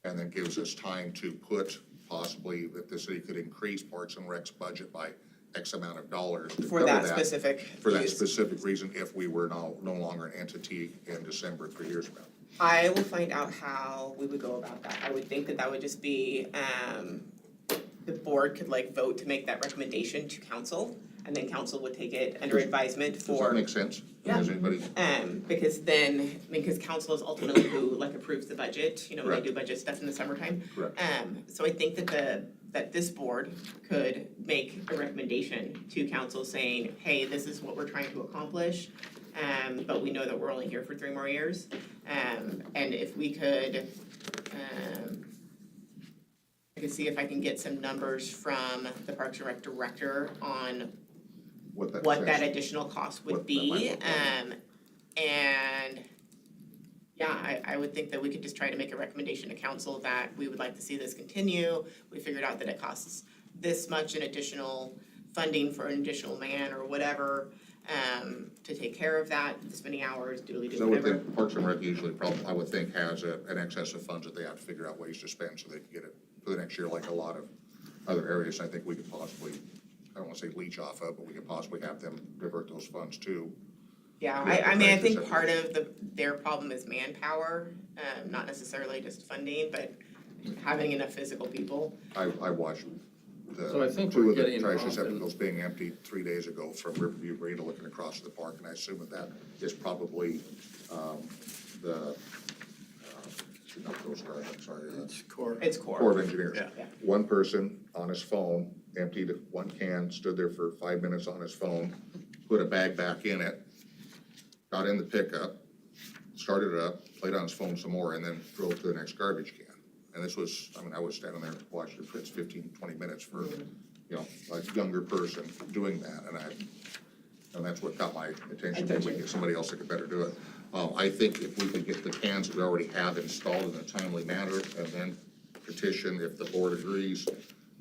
And then gives us time to put, possibly, if the city could increase Parks and Rec's budget by X amount of dollars to For cover that that. specific For that use. specific reason, if we were no longer an entity in December 3 years from now. I will find out how we would go about that. I would think that that would just be, the board could like vote to make that recommendation to council, and then council would take it under advisement Does that for, make sense? Yeah. Does anybody? because then, I mean, because council is ultimately who like approves the budget, you know, when they Correct. do budget stuff in the summertime. Correct. So I think that this board could make a recommendation to council saying, hey, this is what we're trying to accomplish. But we know that we're only here for 3 more years. And if we could, I could see if I can get some numbers from the Parks and Rec director on what that additional cost would What that be. might look like. And yeah, I would think that we could just try to make a recommendation to council that we would like to see this continue. We figured out that it costs this much in additional funding for an additional man or whatever, to take care of that, this many hours, do So I would whatever. think Parks and Rec usually probably, I would think, has an excess of funds that they have to figure out ways to spend so they can get it for the next year, like a lot of other areas. I think we could possibly, I don't wanna say leech off of, but we could possibly have them divert those funds to. Yeah, Yeah, I mean, I the think prices part of their problem is manpower, not necessarily just funding, but having enough physical people. I watched So I think two we're of the getting trash off in- receptacles being emptied 3 days ago from Riverview Marina looking across the park, and I assume that is probably, the, not Coast Guard, I'm sorry, It's core. It's core. Corps of Engineers. Yeah. One person on his phone emptied 1 can, stood there for 5 minutes on his phone, put a bag back in it, got in the pickup, started it up, played on his phone some more, and then drove to the next garbage can. And this was, I mean, I was standing there watching it for 15, 20 minutes for, you know, a younger person doing that, and that's what got my attention, maybe we can get somebody else that could better do it. I think if we could get the cans that we already have installed in a timely manner, and then petition, if the board agrees,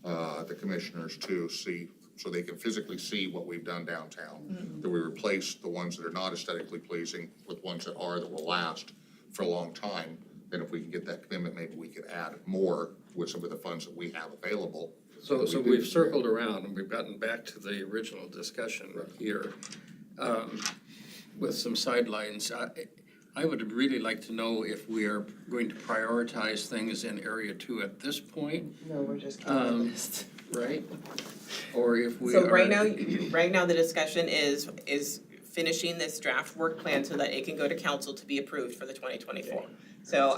the commissioners to see, so they can physically see what we've done downtown. That we replace the ones that are not aesthetically pleasing with ones that are, that will last for a long time. Then if we can get that commitment, maybe we could add more with some of the funds that we have available. So We we've could- circled around and we've gotten back to the original discussion here, with some sidelines. I would really like to know if we are going to prioritize things in Area 2 at this point, No, we're just right? Or if we So are. right now, the discussion is finishing this draft work plan so that it can go to council to be approved for the 2024. So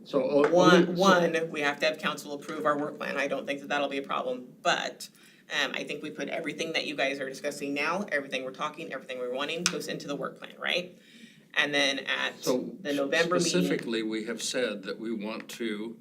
one, we have to have council approve our work plan. I don't think that that'll be a problem, but I think we put everything that you guys are discussing now, everything we're talking, everything we're wanting goes into the work plan, right? And then at So the November meeting. specifically, we have said that we want to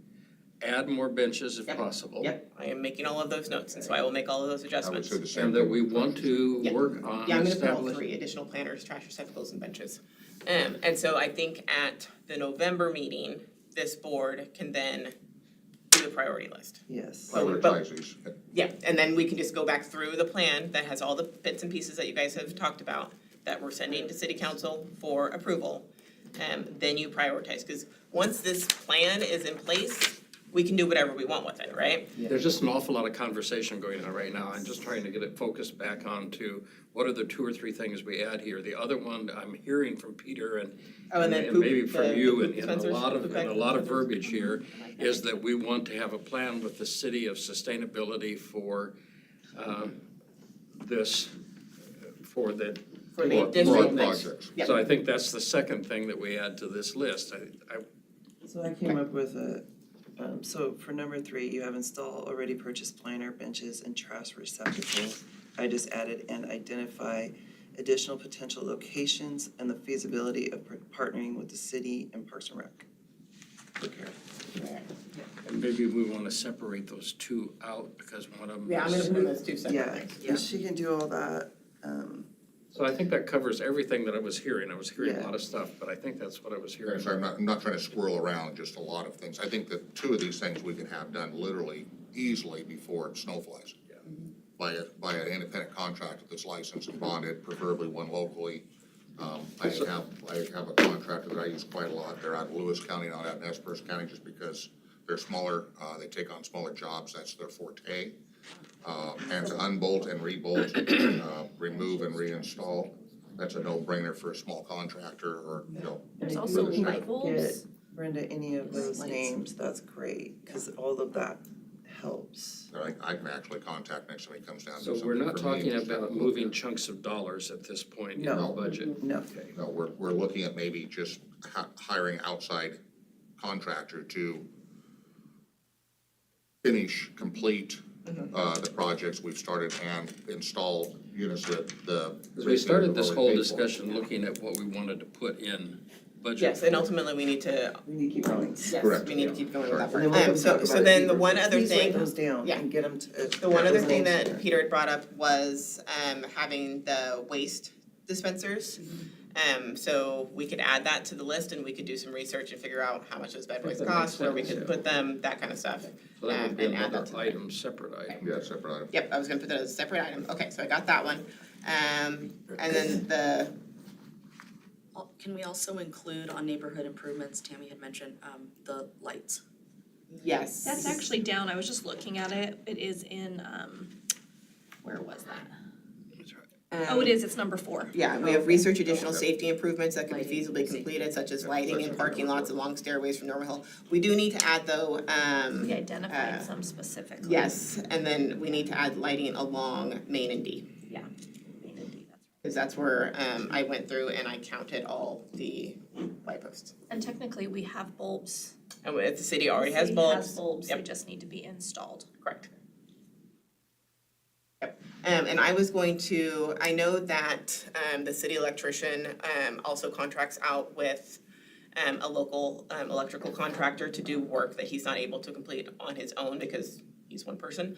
add more benches if Yep. possible. Yep, I am making all of those notes, and so I will make all of those I would adjustments. say the same. And that thing we with want to Yeah. work on Yeah, I'm gonna put all establishing. 3 additional planters, trash receptacles, and benches. And so I think at the November meeting, this board can then do the priority list. Yes. Prioritize these. Yeah, and then we can just go back through the plan that has all the bits and pieces that you guys have talked about that we're sending to city council for approval. Then you prioritize, because once this plan is in place, we can do whatever we want with it, right? There's just an awful lot of conversation going on right now. I'm just trying to get it focused back on to what are the 2 or 3 things we add here. The other one I'm hearing from Peter and Oh, and then and poop- maybe from the you poop and dispensers, a lot of, poop and a bag lot of dispensers. verbiage here is that we want to have a plan with the city of sustainability for this, for the. For the For our district. projects. Yep. So I think that's the second thing that we add to this list. So I came up with so for number 3, you have install already purchased planter, benches, and trash receptacles. I just added and identify additional potential locations and the feasibility of partnering with the city and Parks and Rec. Okay. And maybe we want to separate those 2 out because one of them Yeah, I'm gonna is. put in those 2 separate Yeah, things. and she can do all that. So I think that covers everything that I was hearing. I was hearing a Yeah. lot of stuff, but I think that's what I was hearing. So I'm not trying to squirrel around just a lot of things. I think that 2 of these things we can have done literally easily before snow flies. By an independent contractor that's licensed and bonded, preferably one locally. I have a contractor that I use quite a lot. They're out of Lewis County, not out in Nez Perce County, just because they're smaller, they take on smaller jobs, that's their forte. And to unbolt and rebolt, remove and reinstall, that's a no-brainer for a small contractor or, And There's if you also can light bulbs. get, Brenda, any of those Lights. names, that's great, because all of that helps. I can actually contact next time he comes down. and So do we're something not for me, talking just have about a look moving at. chunks of dollars at this point in No. the budget. No. Okay. No, we're looking at maybe just hiring outside contractor to complete the projects we've started and install units that the. Because we started this whole already paid for. discussion looking at what we wanted to put in budget. Yes, and ultimately we need to, We need to keep going. yes, Correct. we need to keep going with that And part. then we'll come talk So about it then the deeper. one other Please write thing, those down yeah. and get them to. the one other thing names that in Peter had brought up was having the waste dispensers. So we could add that to the list and we could do some research and figure out how much those bad boys That makes cost, where we sense, could yeah. put them, that kind of stuff. So that would be And add that another to the- item, separate item. Yeah, separate item. Yep, I was gonna put that as a separate item. Okay, so I got that one. And then Can we also include on neighborhood improvements, Tammy had mentioned, the lights? yes. That's actually down, I was just looking at it, it is in, where was that? Oh, it is, it's number 4. Yeah, we have research additional Okay. safety improvements that can be Lighting, feasibly safety. completed, such as Yeah, lighting that's in what parking we were lots along stairways from Normal Hill. We do need to add though, We identified some specifically. yes, and then we need to add lighting along Main and D. Yeah. Main and D, that's Cause that's where, I went through and I counted all the light posts. right. And technically, we have bulbs. And if the city already has The city bulbs. has bulbs, they Yep. just need to be installed. Correct. Yep, and I was going to, I know that, the city electrician, also contracts out with, a local, electrical contractor to do work that he's not able to complete on his own because he's one person.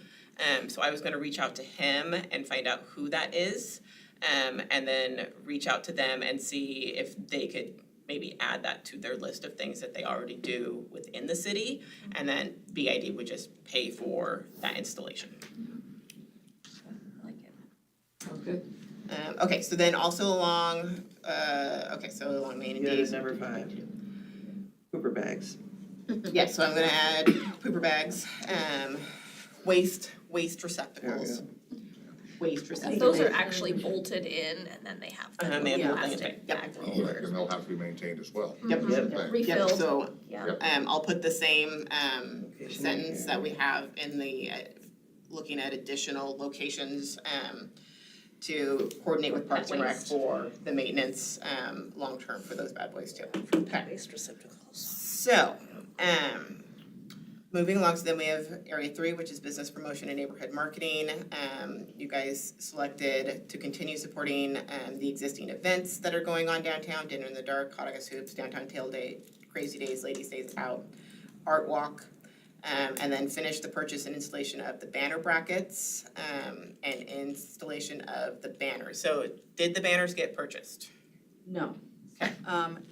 So I was gonna reach out to him and find out who that is, and then reach out to them and see if they could maybe add that to their list of things that they already do within the city, and then BID would just pay for that installation. I like it. Sounds good. Okay, so then also along, so along Main and You D. added number 5. Pooper bags. Yeah, so I'm gonna add pooper bags, waste receptacles. Waste receptacles. Those are actually bolted in and then they have Uh-huh, the they have Yeah. bolting, plastic yep. bag And rollers. they'll have to be maintained as well. Yep, Yep. yep, Refilled. so, Yeah. I'll put the same, Location sentence here. that we have in the, looking at additional locations, to coordinate with Parks and Rec Waste. for the maintenance, long-term for those bad boys too. Okay. Waste receptacles. So, moving along, so then we have area 3, which is business promotion and neighborhood marketing. You guys selected to continue supporting, the existing events that are going on downtown, Dinner in the Dark, Hot August Hoops, Downtown Tail Day, Crazy Days, Ladies Days Out, Art Walk. And then finish the purchase and installation of the banner brackets, and installation of the banners. So did the banners get purchased? No. Okay.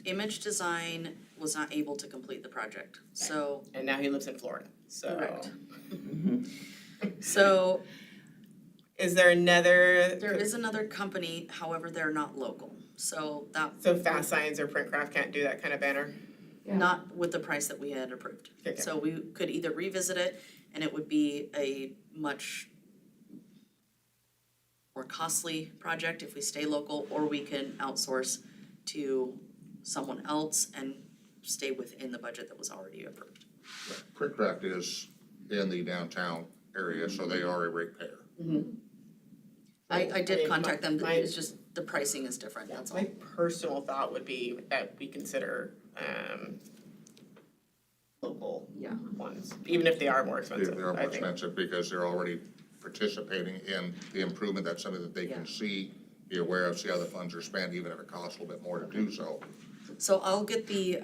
Image design was not able to complete the project, so, And now he lives in Florida, so. Correct. so Is there another? there is another company, however, they're not local, so that, So Fast Signs or Printcraft can't do that kind of banner? not with the price that we had approved. Okay. So we could either revisit it and it would be a much more costly project if we stay local, or we can outsource to someone else and stay within the budget that was already approved. Printcraft is in the downtown area, so they are a ratepayer. I I did mean, contact them, my- it's just the pricing is different, that's all. My personal thought would be that we consider, local Yeah. ones, even if they are more They expensive, are more I think. expensive because they're already participating in the improvement. That's something that they can see, be aware of, see how the funds are spent, even if it costs a little bit more to do so. So I'll get the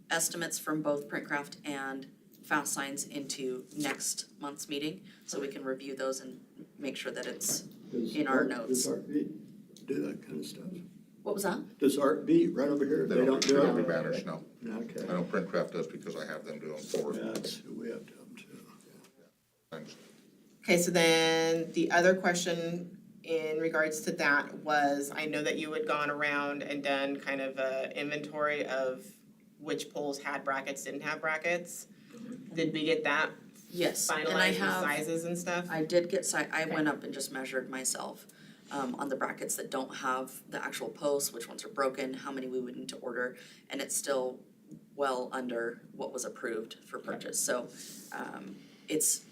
estimates from both Printcraft and Fast Signs into next month's meeting, so we can review those and make sure that it's in our notes. Does Art Beat do that kind of stuff? What was that? Does Art Beat right over here? They don't do They don't do it? banners, no. Okay, I know Printcraft does because I have them do them for that's who we have to them too. things. Okay, so then the other question in regards to that was, I know that you had gone around and done kind of a inventory of which poles had brackets, didn't have brackets. Did we get that Yes, and I finalized with have, sizes and stuff? I did get I went up and just measured myself on the brackets that don't have the actual posts, which ones are broken, how many we would need to order, and it's still well under what was approved for purchase, so it's,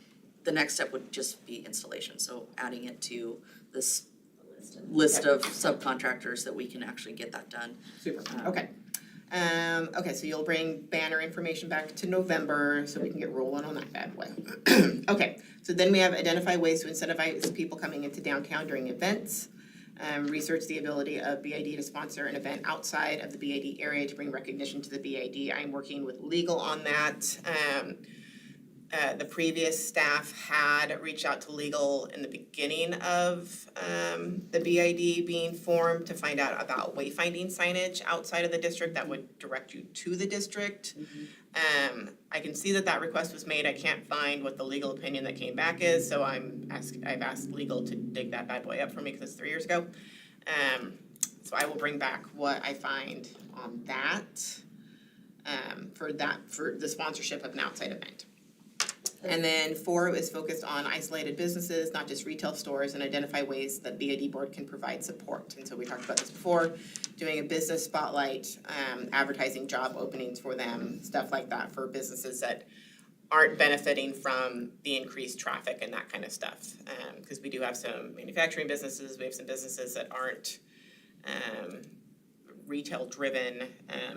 the next step would just be installation, so adding it to this list of subcontractors that we can actually get that done. Super, okay. Okay, so you'll bring banner information back to November, so we can get rolling on that bad boy. Okay, so then we have identify ways to incentivize people coming into downtown during events. Research the ability of BID to sponsor an event outside of the BID area to bring recognition to the BID. I'm working with legal on that. The previous staff had reached out to legal in the beginning of the BID being formed to find out about wayfinding signage outside of the district that would direct you to the district. I can see that that request was made. I can't find what the legal opinion that came back is, so I've asked legal to dig that bad boy up for me because it's 3 years ago. So I will bring back what I find on that, for the sponsorship of an outside event. And then 4 is focused on isolated businesses, not just retail stores, and identify ways that BID board can provide support. And so we talked about this before, doing a business spotlight, advertising job openings for them, stuff like that for businesses that aren't benefiting from the increased traffic and that kind of stuff. Because we do have some manufacturing businesses, we have some businesses that aren't retail driven,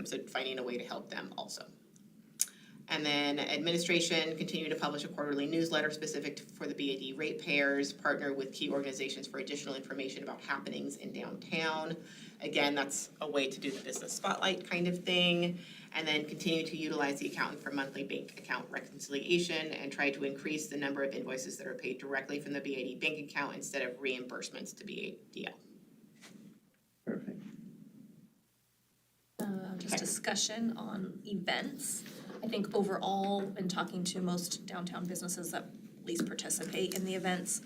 so finding a way to help them also. And then administration, continue to publish a quarterly newsletter specific for the BID ratepayers, partner with key organizations for additional information about happenings in downtown. Again, that's a way to do the business spotlight kind of thing. And then continue to utilize the accountant for monthly bank account reconciliation and try to increase the number of invoices that are paid directly from the BID bank account instead of reimbursements to BADL. Perfect. Just discussion on events. I think overall, in talking to most downtown businesses that at least participate in the events,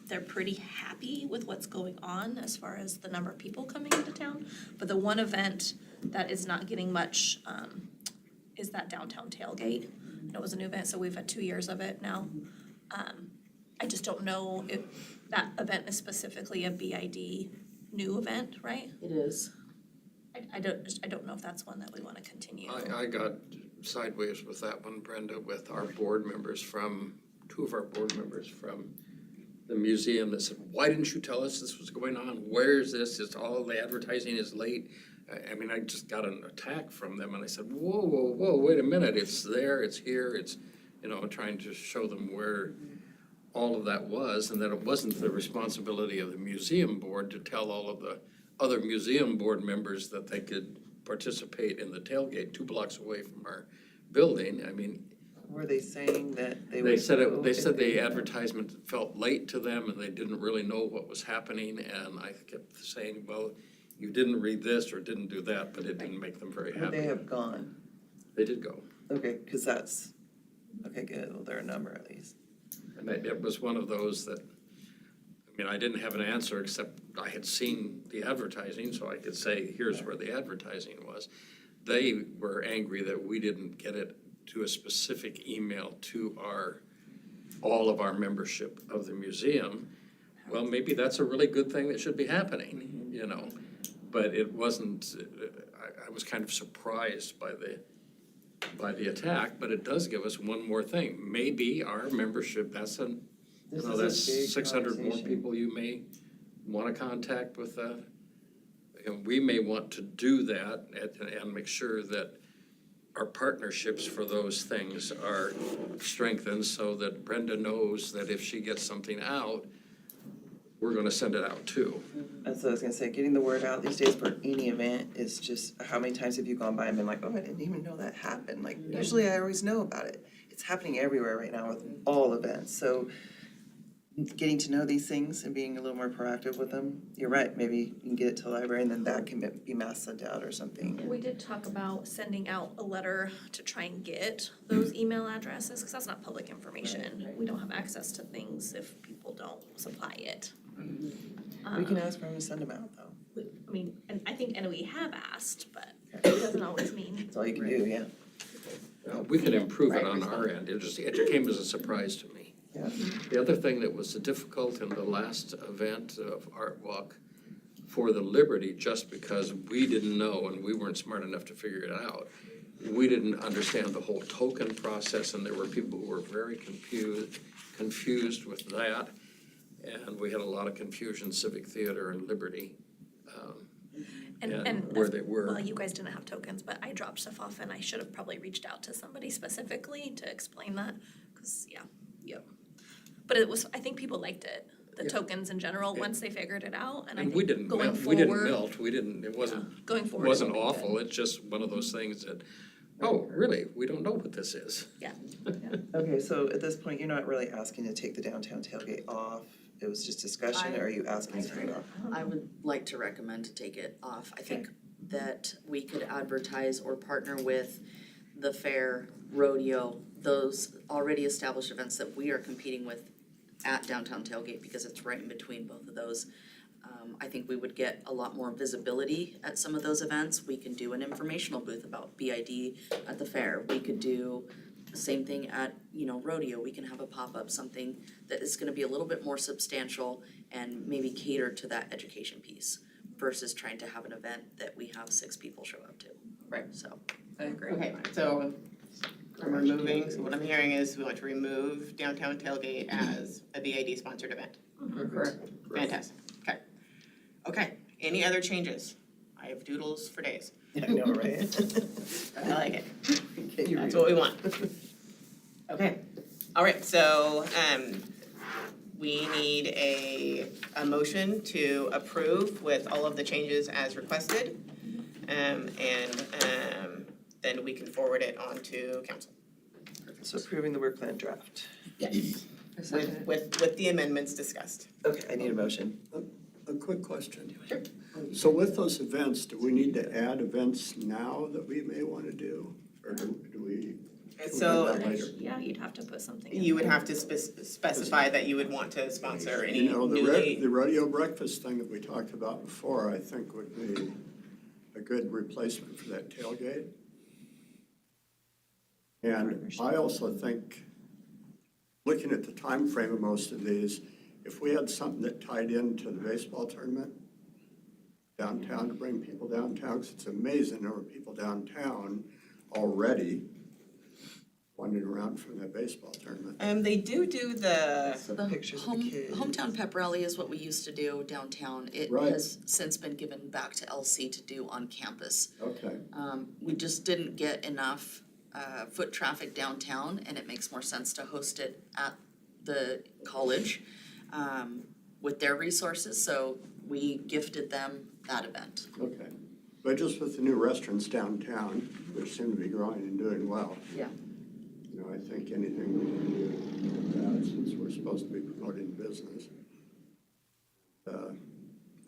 they're pretty happy with what's going on as far as the number of people coming into town. But the one event that is not getting much is that downtown tailgate. It was a new event, so we've had 2 years of it now. I just don't know if that event is specifically a BID new event, right? It is. I don't know if that's one that we wanna continue. I got sideways with that one, Brenda, with our board members from, 2 of our board members from the museum that said, why didn't you tell us this was going on? Where is this? It's all, the advertising is late. I mean, I just got an attack from them and I said, whoa, wait a minute. It's there, it's here, it's, trying to show them where all of that was, and that it wasn't the responsibility of the museum board to tell all of the other museum board members that they could participate in the tailgate 2 blocks away from our building. I mean, Were they saying that they they would said go they if said the had- advertisement felt late to them and they didn't really know what was happening, and I kept saying, well, you didn't read this or didn't do that, but it didn't make them very Would happy. they have gone? They did go. Okay, because that's, okay, good, well, they're a number at least. And it was one of those that, I didn't have an answer except I had seen the advertising, so I could say, here's where the advertising was. they were angry that we didn't get it to a specific email to all of our membership of the museum. Well, maybe that's a really good thing that should be happening, you know, but it wasn't, I was kind of surprised by the attack, but it does give us one more thing. Maybe our membership, that's This is a that's big 600 more conversation. people you may want to contact with that. And we may want to do that and make sure that our partnerships for those things are strengthened so that Brenda knows that if she gets something out, we're gonna send it out too. That's what I was gonna say, getting the word out these days for any event is just, how many times have you gone by and been like, oh, I didn't even know that happened? Like, usually I always know about it. It's happening everywhere right now with all events, so getting to know these things and being a little more proactive with them, you're right, maybe you can get it to the library and then that can be mass sent out or something. We did talk about sending out a letter to try and get those email addresses, because that's not public information. We don't have access to things if people don't supply it. We can ask for them to send them out though. I mean, and I think, and we have asked, but it doesn't always mean. That's all you can do, yeah. We can improve it on our end. It came as a surprise to me. Yeah. The other thing that was difficult in the last event of Art Walk for the Liberty, just because we didn't know and we weren't smart enough to figure it out, we didn't understand the whole token process, and there were people who were very confused with that. And we had a lot of confusion, Civic Theater and Liberty, and where they were. Well, you guys didn't have tokens, but I dropped stuff off and I should have probably reached out to somebody specifically to explain that, because, yep. But it was, I think people liked it, the tokens in general, once they figured it out, and I And we think didn't going melt, forward. it wasn't, Going it forward. wasn't it'll be good. awful, it's just one of those things that, oh, really, we don't know what this is. Yeah. Okay, so at this point, you're not really asking to take the downtown tailgate off, it was just discussion, or are you asking to take it off? I would like to recommend to take it off. I think that we could advertise or partner with the fair, rodeo, those already established events that we are competing with at Downtown Tailgate, because it's right in between both of those. I think we would get a lot more visibility at some of those events. We can do an informational booth about BID at the fair. We could do the same thing at, rodeo. We can have a pop-up, something that is gonna be a little bit more substantial and maybe cater to that education piece versus trying to have an event that we have 6 people show up to. Right. So, I agree. Okay, so I'm removing, so what I'm hearing is we want to remove Downtown Tailgate as a BID sponsored event. Correct. Fantastic, okay. Okay, any other changes? I have doodles for days. I know, right? I like it. Can you read That's what we want. Okay, all right, so, we need a motion to approve with all of the changes as requested. And then we can forward it on to council. So approving the work plan draft. Yes. With the amendments discussed. Okay, I need a motion. A quick question. Sure. So with those events, do we need to add events now that we may want to do? Or do we? And can we so do that later? Yeah, you'd have to put something in. you would have to specify that you would want to sponsor any You know, newly. the rodeo breakfast thing that we talked about before, I think would be a good replacement for that tailgate. And I also think, looking at the time frame of most of these, if we had something that tied into the baseball tournament downtown, to bring people downtown, because it's amazing there were people downtown already wandering around from that baseball tournament. They do the, so the Pictures of the kids. hometown pep rally is what we used to do downtown. It Right. has since been given back to LC to do on campus. Okay, We just didn't get enough foot traffic downtown, and it makes more sense to host it at the college with their resources, so we gifted them that event. okay. But just with the new restaurants downtown, which seem to be growing and doing well. Yeah. You know, I think anything we can do with that, since we're supposed to be promoting business. You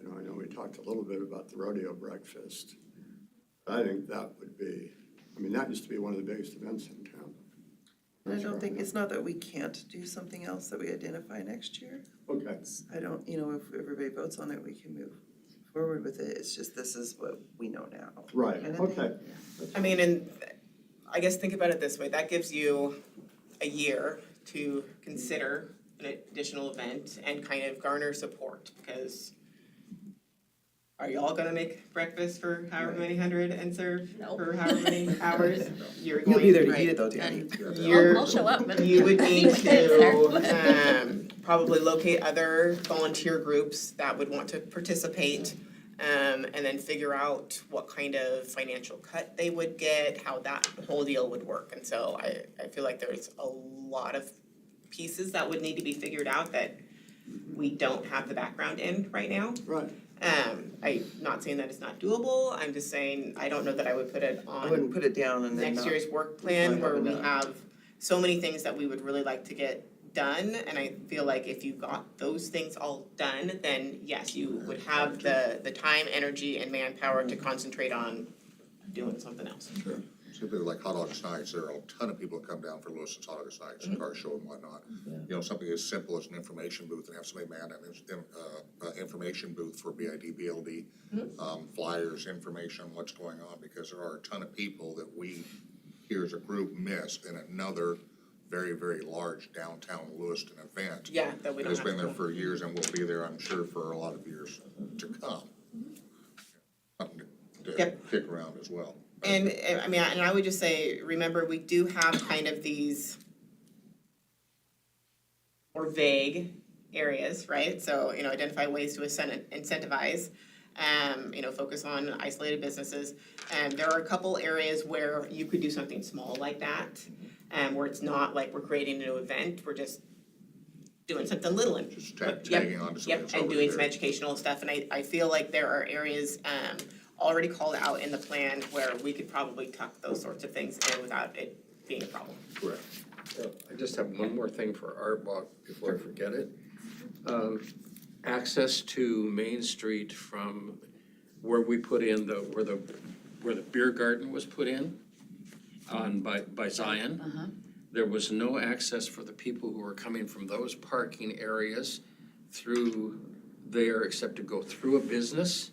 know, I know we talked a little bit about the rodeo breakfast. I think that would be, I mean, that used to be one of the biggest events in town. I don't think, it's not that we can't do something else that we identify next year. Okay, I don't, if everybody votes on it, we can move forward with it, it's just this is what we know now. Right, Kind of thing. okay. I mean, and I guess think about it this way, that gives you a year to consider an additional event and kind of garner support, because are y'all gonna make breakfast for however many hundred and serve No. for however many hours? You're You'll be there going, to eat it though, Right, Danny. and you're, I'll show up and. you would need meet my kids there. to, probably locate other volunteer groups that would want to participate. And then figure out what kind of financial cut they would get, how that whole deal would work. And so I feel like there's a lot of pieces that would need to be figured out that we don't have the background in right now. Right. I'm not saying that it's not doable, I'm just saying, I don't know that I would put it I on wouldn't put it down and then next not. year's work plan not where have we enough. have so many things that we would really like to get done, and I feel like if you got those things all done, then yes, you would have the time, energy, and manpower to concentrate on doing something else. Simply like hot dogs nights, there are a ton of people that come down for Lewiston's hot dogs nights, car show and whatnot. You know, something as simple as an information booth and have somebody man an information booth for BID, BLD, flyers, information, what's going on, because there are a ton of people that we here as a group missed in another very, very large downtown Lewiston event. Yeah, that we don't Has have been to there go. for years and will be there, I'm sure, for a lot of years to come. Something to Yep. kick around as well. And I mean, and I would just say, remember, we do have kind of these more vague areas, right? So, identify ways to incentivize, focus on isolated businesses. And there are a couple areas where you could do something small like that, where it's not like we're creating a new event, we're just doing something little and Just Yep, tagging on to something Yep, that's and already doing some there. educational stuff, and I feel like there are areas already called out in the plan where we could probably tuck those sorts of things in without it being a problem. Correct. I just have one more thing for Art Walk before I forget it. Access to Main Street from where we put in where the beer garden was put in by Zion. There was no access for the people who were coming from those parking areas through there except to go through a business.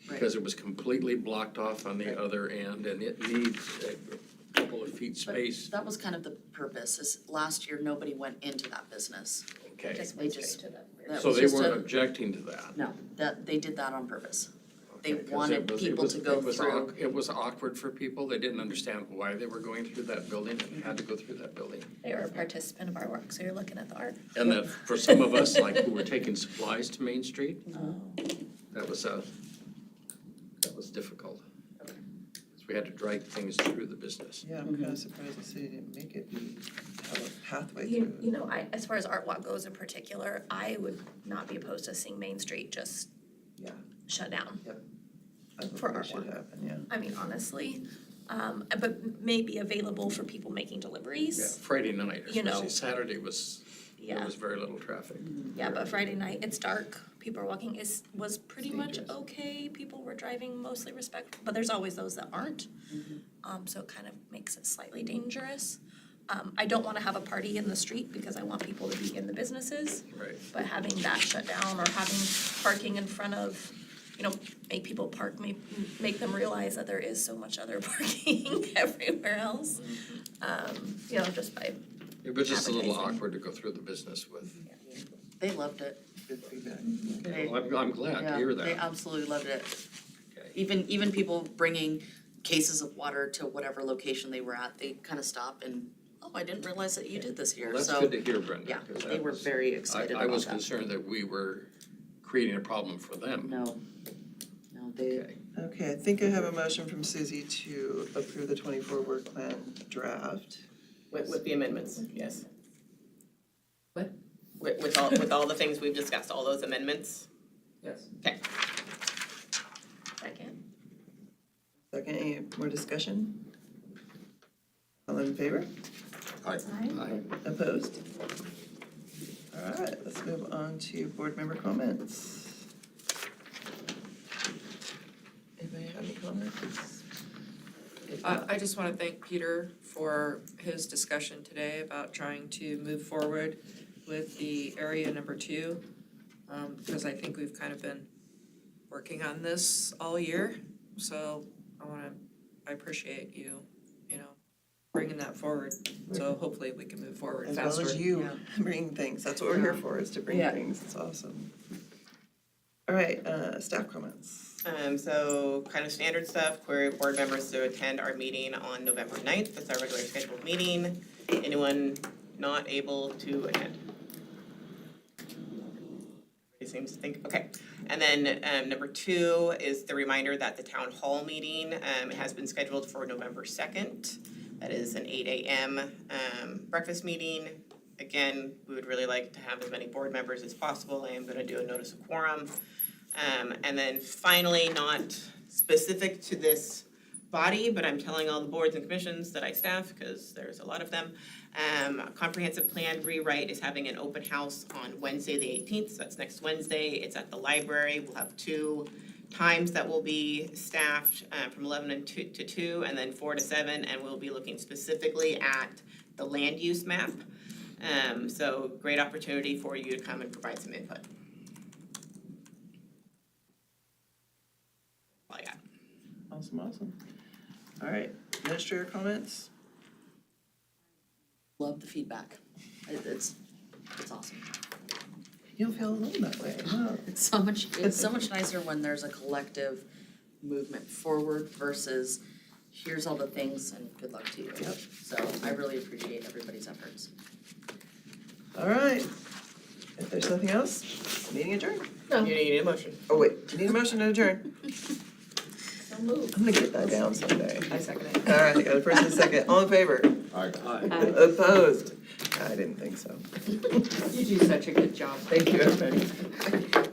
Because it was completely blocked off on the other end and it needs a couple of feet But space. that was kind of the purpose, is last year, nobody went into that business. Okay, Just They went just- straight to them. That so was they just weren't a- objecting to that. No, they did that on purpose. They Okay, 'cause wanted it was- people to go it was through. It was awkward for people. They didn't understand why they were going through that building and had to go through that building. They were a participant of our work, so you're looking at the art. And that for some of us, like who were taking supplies to Main Street, that was difficult. 'Cause we had to drag things through the business. Yeah, I'm kind of surprised the city didn't make it have a pathway You, through. you know, as far as Art Walk goes in particular, I would not be opposed to seeing Main Street just Yeah. shut down. I think For that our should work. happen, yeah. I mean, honestly, but maybe available for people making Yeah, deliveries. Friday night, You know. especially Saturday there Yeah, was very little traffic. yeah, but Friday night, it's dark, people are walking, was pretty much dangerous. okay, people were driving mostly respectful, but there's always those that aren't. So it kind of makes it slightly dangerous. I don't wanna have a party in the street because I want people to be in the businesses. Right. But having that shut down or having parking in front of, make people park, make them realize that there is so much other parking everywhere else. Just by, It was just a little Advertising. awkward to go through the business with. They loved it. Good feedback. They- Well, I'm glad to Yeah, hear they that. absolutely loved it. Okay. Even people bringing cases of water to whatever location they were at, they kind of stop and, oh, I didn't realize that you did this here, Well, so. that's good to hear, Brenda. Yeah, 'cause they that were was- very excited I about was that. concerned that we were creating a problem for them. No, they, Okay. Okay, I think I have a motion from Susie to approve the 24 work plan draft. With the amendments, yes. What? With all the things we've discussed, all those amendments? Yes. Okay. second, Second, any more discussion? All in favor? Aye. Opposed? All right, let's move on to board member comments. Anybody have any comments? If not- I just wanna thank Peter for his discussion today about trying to move forward with the area number 2. Because I think we've kind of been working on this all year, so I appreciate you, bringing that forward, so hopefully we can move forward As faster. well as you Yeah. bringing things, that's what we're here for, is to bring Yeah. things, it's awesome. All right, staff comments. So kind of standard stuff, query board members to attend our meeting on November 9th. That's our regular scheduled meeting. Anyone not able to attend? It seems to think, okay. And then, number 2 is the reminder that the town hall meeting, has been scheduled for November 2nd. That is an 8 AM, breakfast meeting. Again, we would really like to have as many board members as possible. I am gonna do a notice of quorum. And then finally, not specific to this body, but I'm telling all the boards and commissions that I staff, because there's a lot of them. Comprehensive plan rewrite is having an open house on Wednesday, the 18th, so that's next Wednesday. It's at the library. We'll have 2 times that will be staffed, from 11 to 2, and then 4 to 7, and we'll be looking specifically at the land use map. So great opportunity for you to come and provide some input. All I got. Awesome. All right, administrator comments? Love the feedback. It's awesome. You don't feel alone that way, huh? It's so much nicer when there's a collective movement forward versus here's all the things and good luck to you. Yep. So I really appreciate everybody's efforts. All right, if there's nothing else, meeting adjourned. You need a motion. Oh, wait, you need a motion to adjourn? So moved. I'm gonna get that down someday. I second it. All right, got a first and a second, all in favor? Opposed? I didn't think so. You do such a good job. Thank you, everybody.